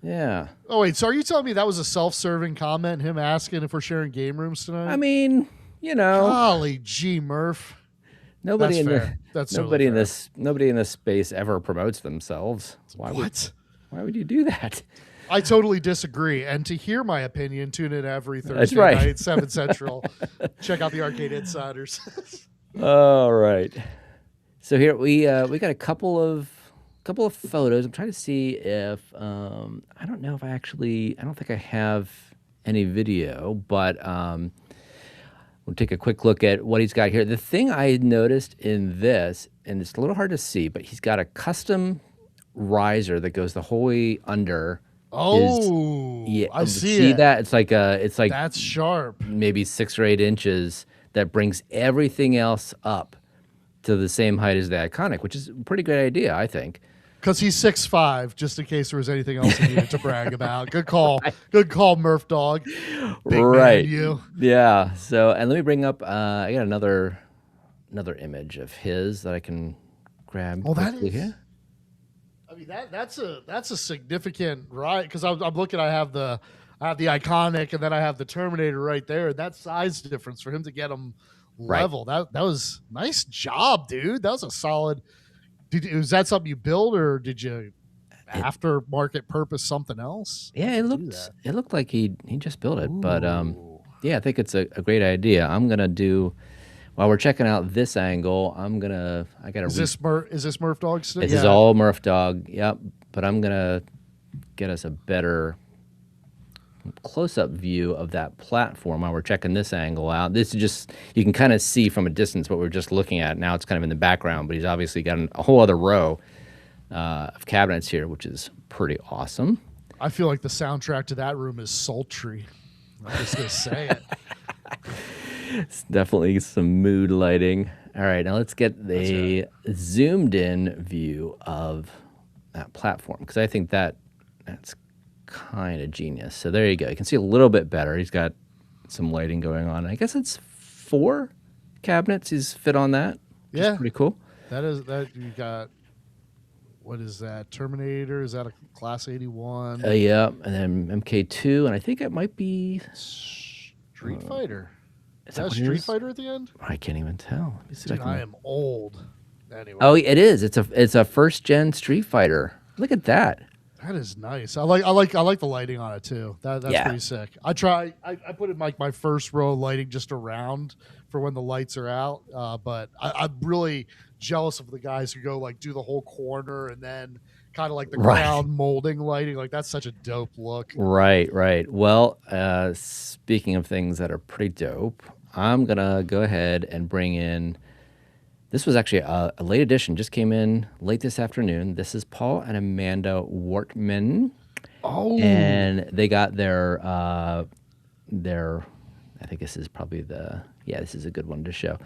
Yeah. Oh wait, so are you telling me that was a self-serving comment? Him asking if we're sharing game rooms tonight? I mean, golly gee, Murph. nobody That's in fair. That's nobody totally in fair. nobody in this space ever promotes themselves. Why would you do that? I totally disagree. And to hear my opinion, tune in every Thursday That's right. night, 7 Central. Check out the Arcade Insiders. All right. So here we got a couple of photos. I'm trying to see if I don't know if I don't think I have any video, but we'll take a quick look at what he's got here. The thing I noticed in this, and it's a little hard to see, but he's got a custom riser that goes the whole way under. I see it. That? It's like that's sharp. Maybe 6 or 8 inches that brings everything else up to the same height as the Iconic, which is a pretty good idea, I think. Because he's 6'5", just in case there was anything else he needed to brag about. Good call. Good call, Murphdogg. Big right. Man, you. Yeah. So, and let me bring up, I got another image of his that I can grab. Oh, that is. Here. I mean, that's a significant right, because I'm looking. I have the Iconic, and then I have the Terminator right there. That size difference for him to get them level. Right. That was nice job, dude. That was a solid. Was that something you built, or did you aftermarket purpose something else? Yeah, it looked like he just built it. Ooh. But yeah, I think it's a great idea. I'm gonna do. While we're checking out this angle, Is this Murphdogg still? This is all Murphdogg, yep. But I'm gonna get us a better close-up view of that platform while we're checking this angle out. This is just, you can kind of see from a distance what we're just looking at. Now it's kind of in the background, but he's obviously got a whole other row of cabinets here, which is pretty awesome. I feel like the soundtrack to that room is sultry. I'm just gonna say it. It's definitely some mood lighting. All right, now let's get the zoomed in view of that platform, because I think that's kind of genius. So there you go. You can see a little bit better. He's got some lighting going on. I guess it's 4 cabinets he's fit on that. Yeah. Pretty cool. That you got, what is that? Terminator? Is that a Class 81? Yeah, and then MK2, and I think it might be Street Fighter. Is that Street Fighter at the end? I can't even tell. Dude, I am old. Anyway. Oh, it is. It's a first gen Street Fighter. Look at that. That is nice. I like the lighting on it too. That's pretty sick. I put in my first row of lighting just around for when the lights are out. But I'm really jealous of the guys who go do the whole corner and then kind of the ground molding lighting. That's such a dope look. Right. Well, speaking of things that are pretty dope, I'm gonna go ahead and bring in. This was actually a late edition, just came in late this afternoon. This is Paul and Amanda Wortman. Oh. And they got their, I think this is probably this is a good one to show.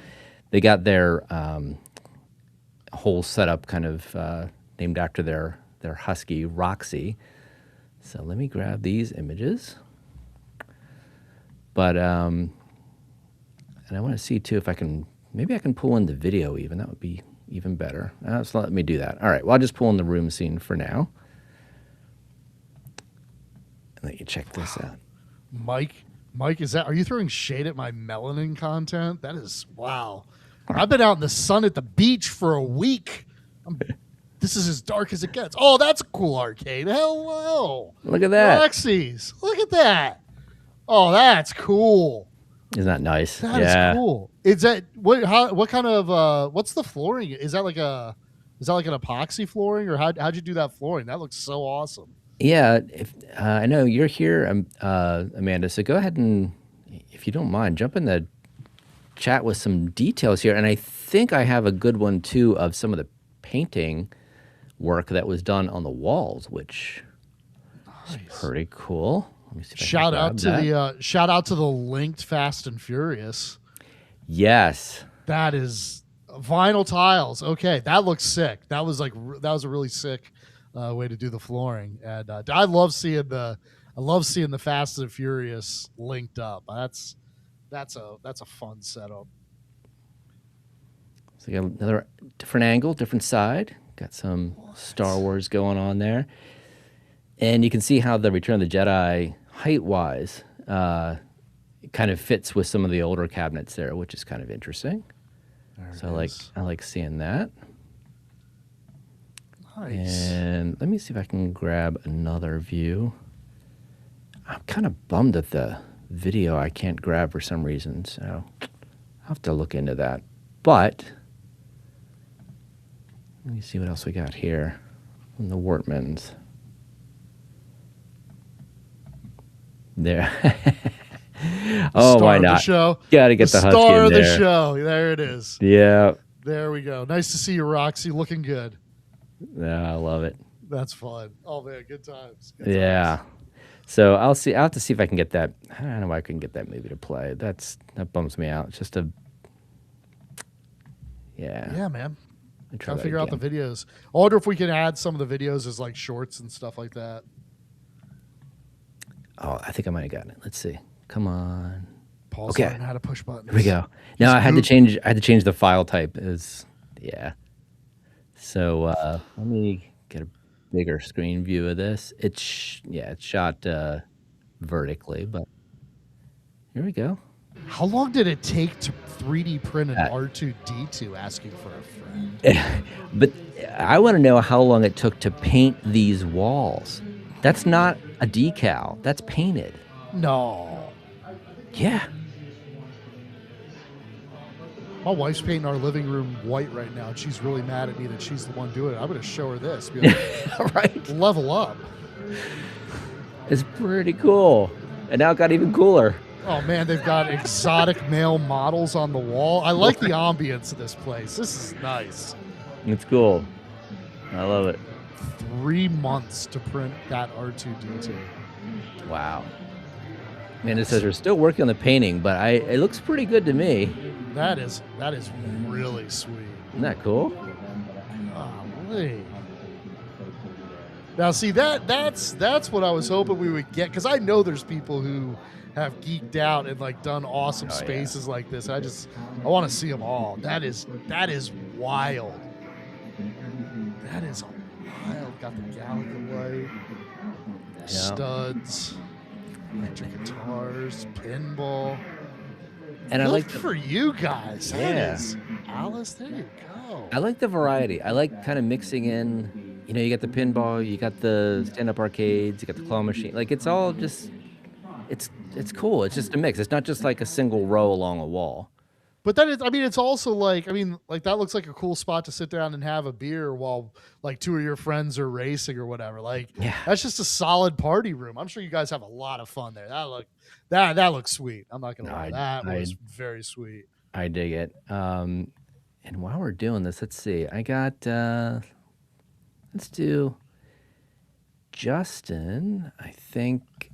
They got their whole setup kind of named after their husky, Roxy. So let me grab these images. But, and I want to see too if I can, maybe I can pull in the video even. That would be even better. So let me do that. All right. Well, I'll just pull in the room scene for now. And let you check this out. Mike, are you throwing shade at my melanin content? That is, wow. I've been out in the sun at the beach for a week. This is as dark as it gets. Oh, that's a cool arcade. Hello. Look at that. Roxy's. Look at that. Oh, that's cool. Isn't that nice? That is cool. Is that what kind of what's the flooring? Is that like an epoxy flooring, or how'd you do that flooring? That looks so awesome. Yeah, I know you're here, Amanda. So go ahead and, if you don't mind, jump in the chat with some details here. And I think I have a good one too of some of the painting work that was done on the walls, which is pretty cool. Shout out to the linked Fast and Furious. Yes, that is vinyl tiles. Okay, that looks sick. That was a really sick way to do the flooring, and I love seeing the Fast and Furious linked up. That's a fun setup. So you got another different angle, different side. Got some Star Wars going on there. And you can see how the Return of the Jedi, height-wise, kind of fits with some of the older cabinets there, which is kind of interesting. So I like seeing that. Nice. And let me see if I can grab another view. I'm kind of bummed that the video I can't grab for some reason, so I'll have to look into that. But let me see what else we got here from the Wortmans. There. Oh, why not? Got to get the Husky star in of the there. show. There it is. Yeah. There we go. Nice to see you, Roxy. Looking good. Yeah, I love it. That's fun. Oh man, good times. Good Yeah. times. So I'll have to see if I can get that. I don't know if I can get that movie to play. That bums me out. It's just a. Yeah. Yeah, man. Try Gotta figure out the videos. I wonder if we can add some of the videos as like shorts and stuff like that. Oh, I think I might have gotten it. Let's see. Come on. Paul's Okay. learning how to push buttons. Here we go. Now I had to change the file type. Yeah. So let me get a bigger screen view of this. It's shot vertically, but here we go. How long did it take to 3D print an R2-D2 asking for a friend? But I want to know how long it took to paint these walls. That's not a decal. That's painted. No. Yeah. My wife's painting our living room white right now, and she's really mad at me that she's the one doing it. I'm going to show her this. Be like, Right. level up. It's pretty cool. And now it got even cooler. Oh, man, they've got exotic male models on the wall. I like the ambience of this place. This is nice. It's cool. I love it. 3 months to print that R2-D2. Wow. Man, it says we're still working on the painting, but it looks pretty good to me. That is really sweet. Isn't that cool? Golly. Now, see, that's what I was hoping we would get, because I know there's people who have geeked out and like done awesome spaces like this. I want to see them all. That is wild. That is wild. Got the Gallagher light, studs, electric guitars, pinball. And Good I like for you guys. Yeah. That is, Alice, there you go. I like the variety. I like kind of mixing in. You know, you got the pinball, you got the stand-up arcades, you got the claw machine. Like it's all just, it's cool. It's just a mix. It's not just like a single row along a wall. But that is, I mean, it's also like that looks like a cool spot to sit down and have a beer while like two of your friends are racing or whatever. Like, that's just a solid party room. I'm sure you guys have a lot of fun there. That looks sweet. I'm not gonna lie. That was very sweet. I dig it. And while we're doing this, let's see. I got let's do Justin. I think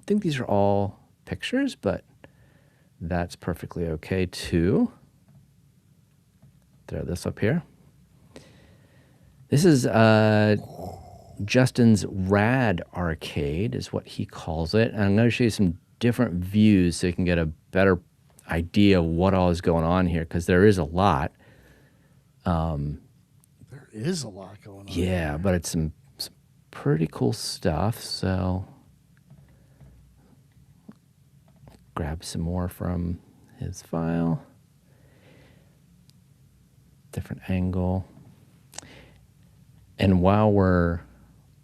these are all pictures, but that's perfectly okay too. Throw this up here. This is Justin's Rad Arcade is what he calls it. And I'm going to show you some different views so you can get a better idea of what all is going on here, because there is a lot. There is a lot going on. Yeah, but it's some pretty cool stuff. So grab some more from his file. Different angle. And while we're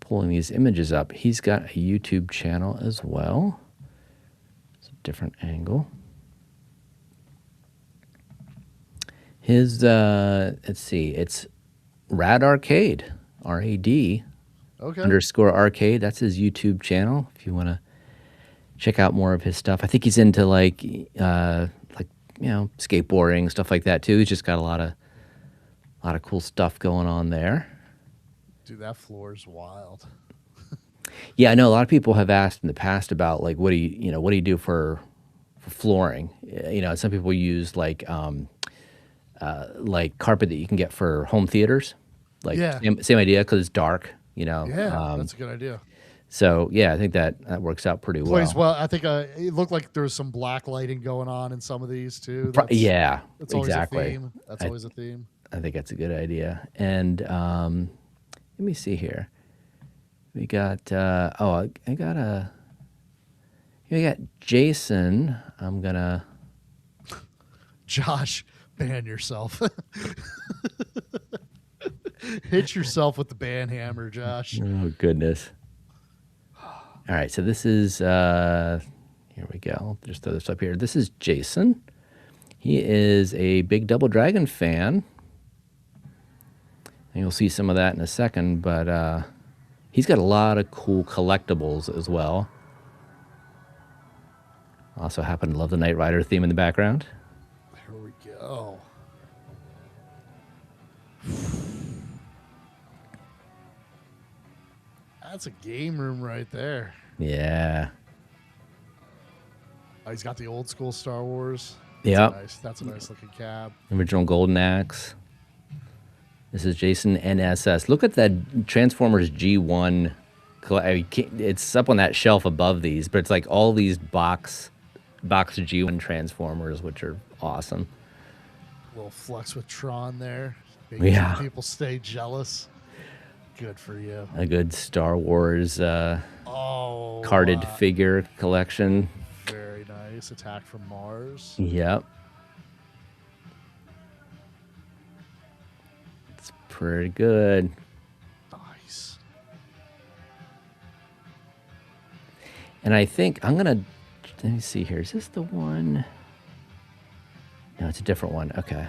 pulling these images up, he's got a YouTube channel as well. It's a different angle. His, let's see, it's Rad Arcade, R-A-D, _ arcade. That's his YouTube channel if you want to check out more of his stuff. I think he's into like skateboarding, stuff like that too. He's just got a lot of cool stuff going on there. Dude, that floor is wild. Yeah, I know a lot of people have asked in the past about like what do you do for flooring? You know, some people use like carpet that you can get for home theaters. Like same idea because it's dark. You know. Yeah, that's a good idea. So yeah, I think that works out pretty well. Plays well. I think it looked like there's some black lighting going on in some of these too. Yeah, that's always exactly. a theme. That's always a theme. I think that's a good idea. And let me see here. We got we got Jason. I'm gonna Josh, ban yourself. Hit yourself with the ban hammer, Josh. Oh goodness. All right, so this is here we go. Just throw this up here. This is Jason. He is a big Double Dragon fan. And you'll see some of that in a second, but he's got a lot of cool collectibles as well. Also happen to love the Knight Rider theme in the background. Here we go. That's a game room right there. Yeah. Oh, he's got the old school Star Wars. Yep. That's a nice looking cab. Original Golden Axe. This is Jason NSS. Look at that Transformers G1. It's up on that shelf above these, but it's like all these box G1 Transformers, which are awesome. A little flex with Tron there. Yeah. People stay jealous. Good for you. A good Star Wars carded figure collection. Very nice. Attack from Mars. Yep. It's pretty good. Nice. And I think I'm going to, let me see here. Is this the one? No, it's a different one. Okay.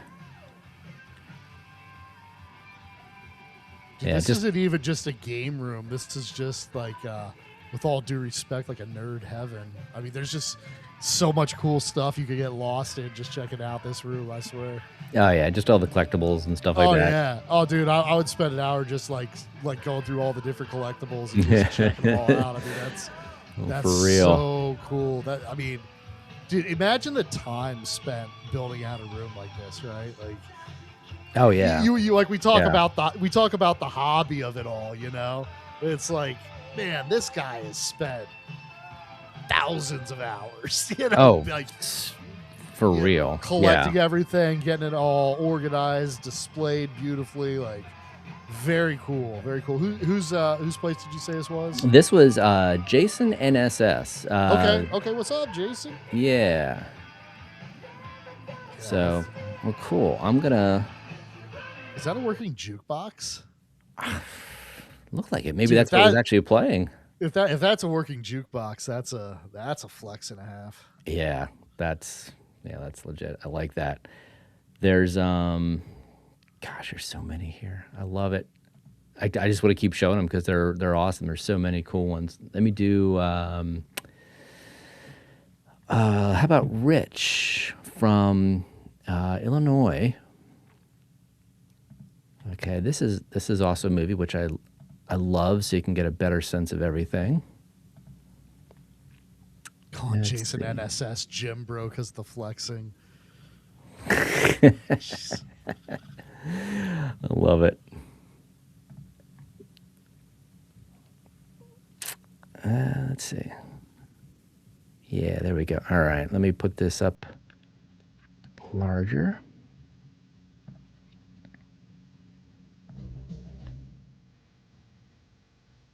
Yeah, this isn't even just a game room. This is just like, with all due respect, like a nerd heaven. I mean, there's just so much cool stuff you could get lost in just checking out this room, I swear. Oh, yeah, just all the collectibles and stuff like that. Oh, yeah. Oh, dude, I would spend an hour just like going through all the different collectibles and just checking them all out. I mean, that's for real. So cool. I mean, dude, imagine the time spent building out a room like this, right? Like, oh yeah, you like we talk about the hobby of it all, you know. It's like, man, this guy has spent thousands of hours, you know. Oh, like for real, collecting everything, getting it all organized, displayed beautifully. Like, very cool, very cool. Whose place did you say this was? This was Jason NSS. Okay. What's up, Jason? Yeah. So, well, cool. I'm gonna. Is that a working jukebox? Look like it. Maybe Dude, that's what was actually playing. If that's a working jukebox, that's a flex and a half. Yeah, that's legit. I like that. There's gosh, there's so many here. I love it. I just want to keep showing them because they're awesome. There's so many cool ones. Let me do. How about Rich from Illinois? Okay, this is also a movie which I love, so you can get a better sense of everything. Calling Jason NSS Jim Bro because the flexing. I love it. Let's see. Yeah, there we go. All right, let me put this up larger.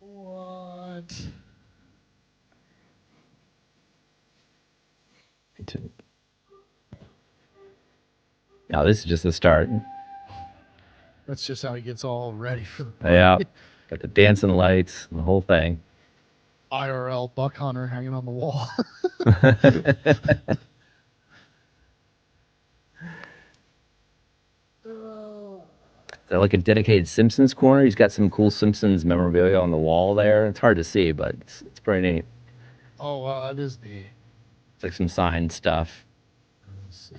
What? Now this is just the start. That's just how he gets all ready for the Yeah, got the dancing lights, and the whole thing. IRL buck hunter hanging on the wall. Is that like a dedicated Simpsons corner? He's got some cool Simpsons memorabilia on the wall there. It's hard to see, but it's pretty neat. Oh, wow, that is neat. It's like some signed stuff. Let's see.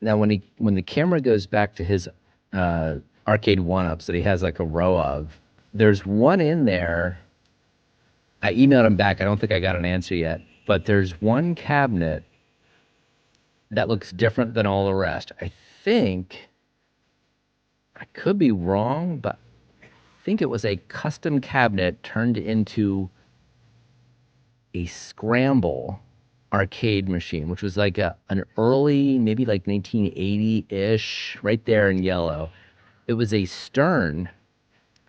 Now, when the camera goes back to his arcade one-ups that he has like a row of, there's one in there. I emailed him back. I don't think I got an answer yet, but there's one cabinet that looks different than all the rest. I think I could be wrong, but I think it was a custom cabinet turned into a scramble arcade machine, which was like an early, maybe like 1980-ish, right there in yellow. It was a Stern,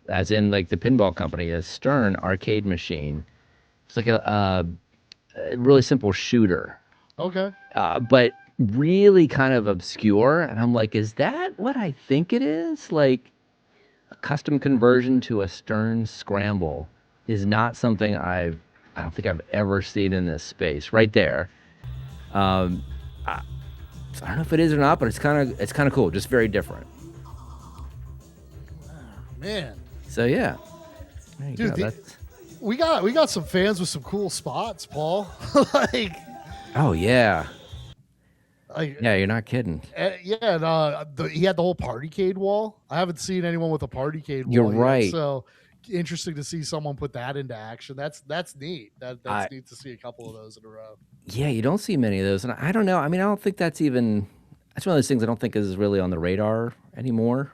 as in like the pinball company, a Stern arcade machine. It's like a really simple shooter, Okay. but really kind of obscure. And I'm like, is that what I think it is? Like a custom conversion to a Stern scramble is not something I don't think I've ever seen in this space. Right there. So I don't know if it is or not, but it's kind of cool. Just very different. Man. So yeah. There you Dude, go. we got some fans with some cool spots, Paul. like, Oh yeah. like Yeah, you're not kidding. yeah, and he had the whole partycade wall. I haven't seen anyone with a partycade wall. You're yet, right. so interesting to see someone put that into action. That's neat. That's neat to see a couple of those in a row. Yeah, you don't see many of those, and I don't know. I mean, I don't think that's one of those things I don't think is really on the radar anymore.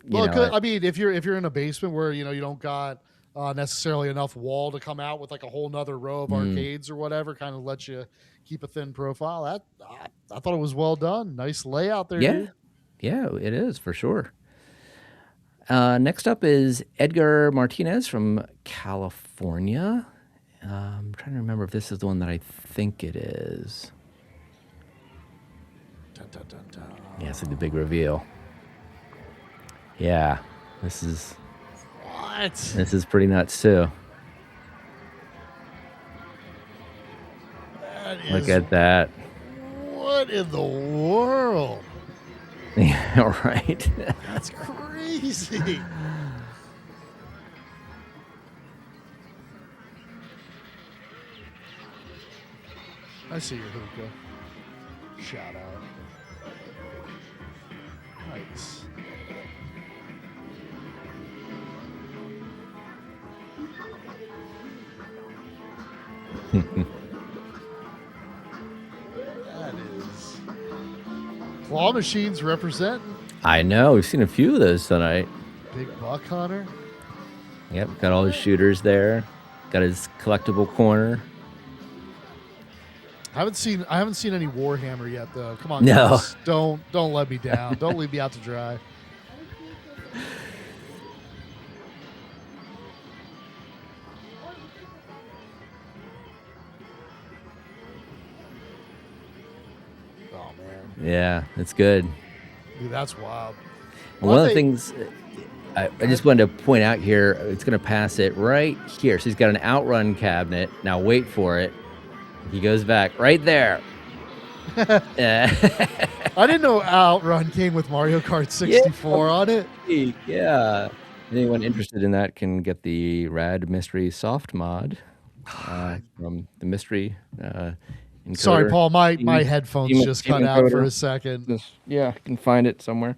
Well, I mean, if you're in a basement where you don't got necessarily enough wall to come out with like a whole nother row of arcades or whatever, kind of lets you keep a thin profile. I thought it was well done. Nice layout there. Yeah, dude. yeah, it is for sure. Next up is Edgar Martinez from California. I'm trying to remember if this is the one that I think it is. Dun, dun, dun, dun. Yeah, it's like the big reveal. Yeah, this is pretty nuts too. Look at that. What in the world? Yeah, right. That's crazy. I see your hookah. Shout out. Nice. That is claw machines representing. I know. We've seen a few of those tonight. Big buck hunter. Yep, got all his shooters there. Got his collectible corner. I haven't seen any Warhammer yet though. Come on, No. guys. Don't let me down. Don't leave me out to dry. Oh man. Yeah, it's good. Dude, that's wild. One of the things I just wanted to point out here, it's going to pass it right here. So he's got an outrun cabinet. Now wait for it. He goes back right there. I didn't know Outrun came with Mario Kart 64 on it. Yeah. Anyone interested in that can get the Rad Mystery Soft mod from the Mystery encoder. Sorry, Paul. My headphones just cut out for a second. Yeah, I can find it somewhere.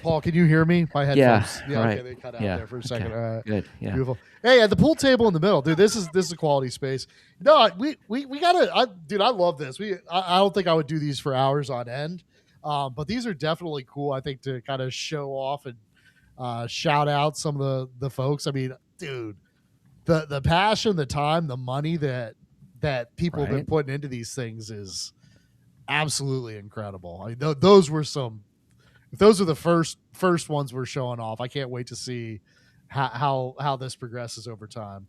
Paul, can you hear me? My headphones. Yeah, right. Okay, they cut out there for a second. Okay, All right. good. Yeah. Beautiful. Hey, at the pool table in the middle, dude. This is a quality space. No, we gotta. Dude, I love this. I don't think I would do these for hours on end, but these are definitely cool. I think to kind of show off and shout out some of the folks. I mean, dude, the passion, the time, the money that people have been putting into these things is absolutely incredible. I mean, those were some. If those are the first ones we're showing off, I can't wait to see how this progresses over time.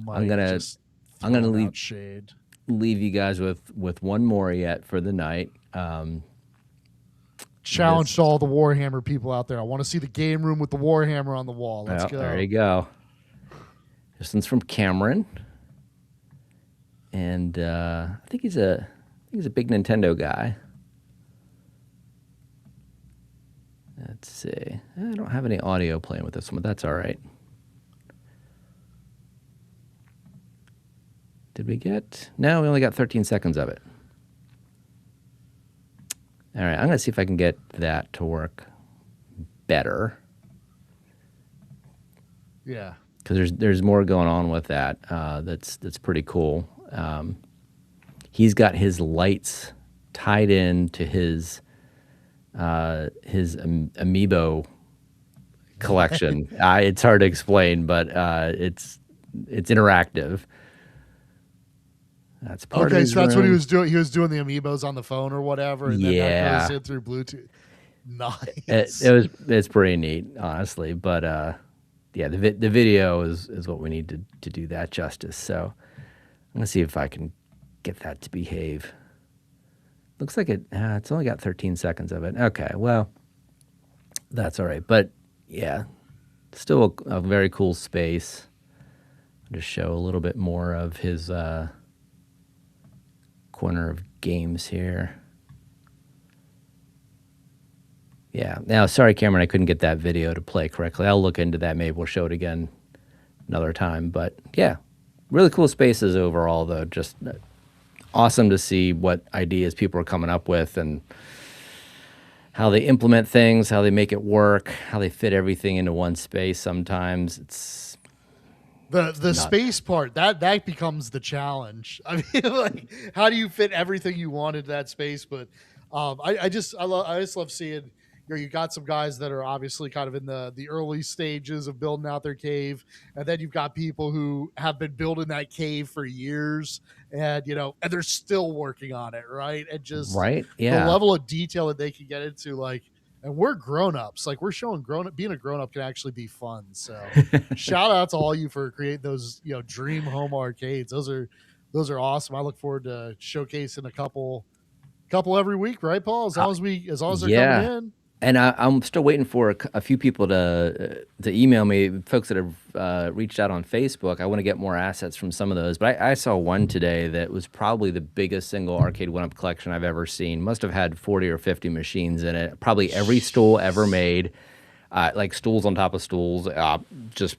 I'm gonna leave you guys with one more yet for the night. Challenge to all the Warhammer people out there. I want to see the game room with the Warhammer on the wall. Let's go. There you go. This one's from Cameron, and I think he's a big Nintendo guy. Let's see. I don't have any audio playing with this one, but that's all right. Did we get? No, we only got 13 seconds of it. All right, I'm going to see if I can get that to work better. Yeah. Because there's more going on with that. That's pretty cool. He's got his lights tied in to his his amiibo collection. It's hard to explain, but it's interactive. That's part of Okay, his so that's what he room. was doing. He was doing the amiibos on the phone or whatever, and then that Yeah. goes in through Bluetooth. Nice. It's pretty neat, honestly. But yeah, the video is what we need to do that justice. So I'm gonna see if I can get that to behave. Looks like it's only got 13 seconds of it. Okay, well, that's all right. But yeah, still a very cool space. I'll just show a little bit more of his corner of games here. Yeah. Now, sorry, Cameron, I couldn't get that video to play correctly. I'll look into that. Maybe we'll show it again another time. But yeah, really cool spaces overall, though. Just awesome to see what ideas people are coming up with and how they implement things, how they make it work, how they fit everything into one space. Sometimes it's the space part that becomes the challenge. I mean, like, how do you fit everything you want into that space? But I just love seeing, you got some guys that are obviously kind of in the early stages of building out their cave, and then you've got people who have been building that cave for years, and and they're still working on it, right? And just right. the Yeah. level of detail that they can get into, like. And we're grown-ups. Like, we're showing being a grown-up can actually be fun. So shout out to all you for creating those, dream home arcades. Those are awesome. I look forward to showcasing a couple every week, right, Paul? As long as they're Yeah. coming in. And I'm still waiting for a few people to email me, folks that have reached out on Facebook. I want to get more assets from some of those. But I saw one today that was probably the biggest single arcade one-up collection I've ever seen. Must have had 40 or 50 machines in it. Probably every stool ever made, like stools on top of stools. Just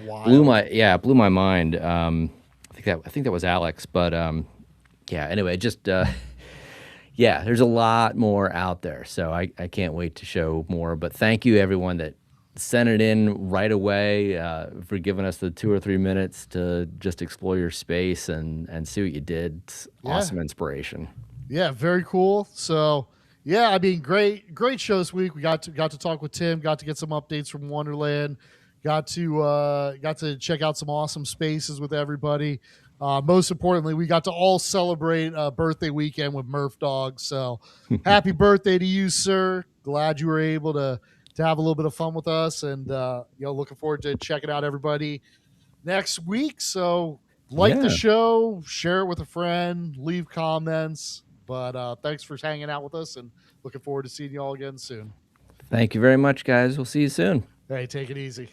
Wild. blew my mind. I think that was Alex. But yeah. Anyway, just. Yeah, there's a lot more out there, so I can't wait to show more. But thank you, everyone that sent it in right away, for giving us the 2 or 3 minutes to just explore your space and see what you did. It's awesome inspiration. Yeah, very cool. So, yeah, I mean, great show this week. We got to talk with Tim, got to get some updates from Wonderland, got to check out some awesome spaces with everybody. Most importantly, we got to all celebrate birthday weekend with Murphdogg. So happy birthday to you, sir. Glad you were able to have a little bit of fun with us, and looking forward to checking out everybody next week. So the show, share it with a friend, leave comments. But thanks for hanging out with us, and looking forward to seeing you all again soon. Thank you very much, guys. We'll see you soon. Hey, take it easy.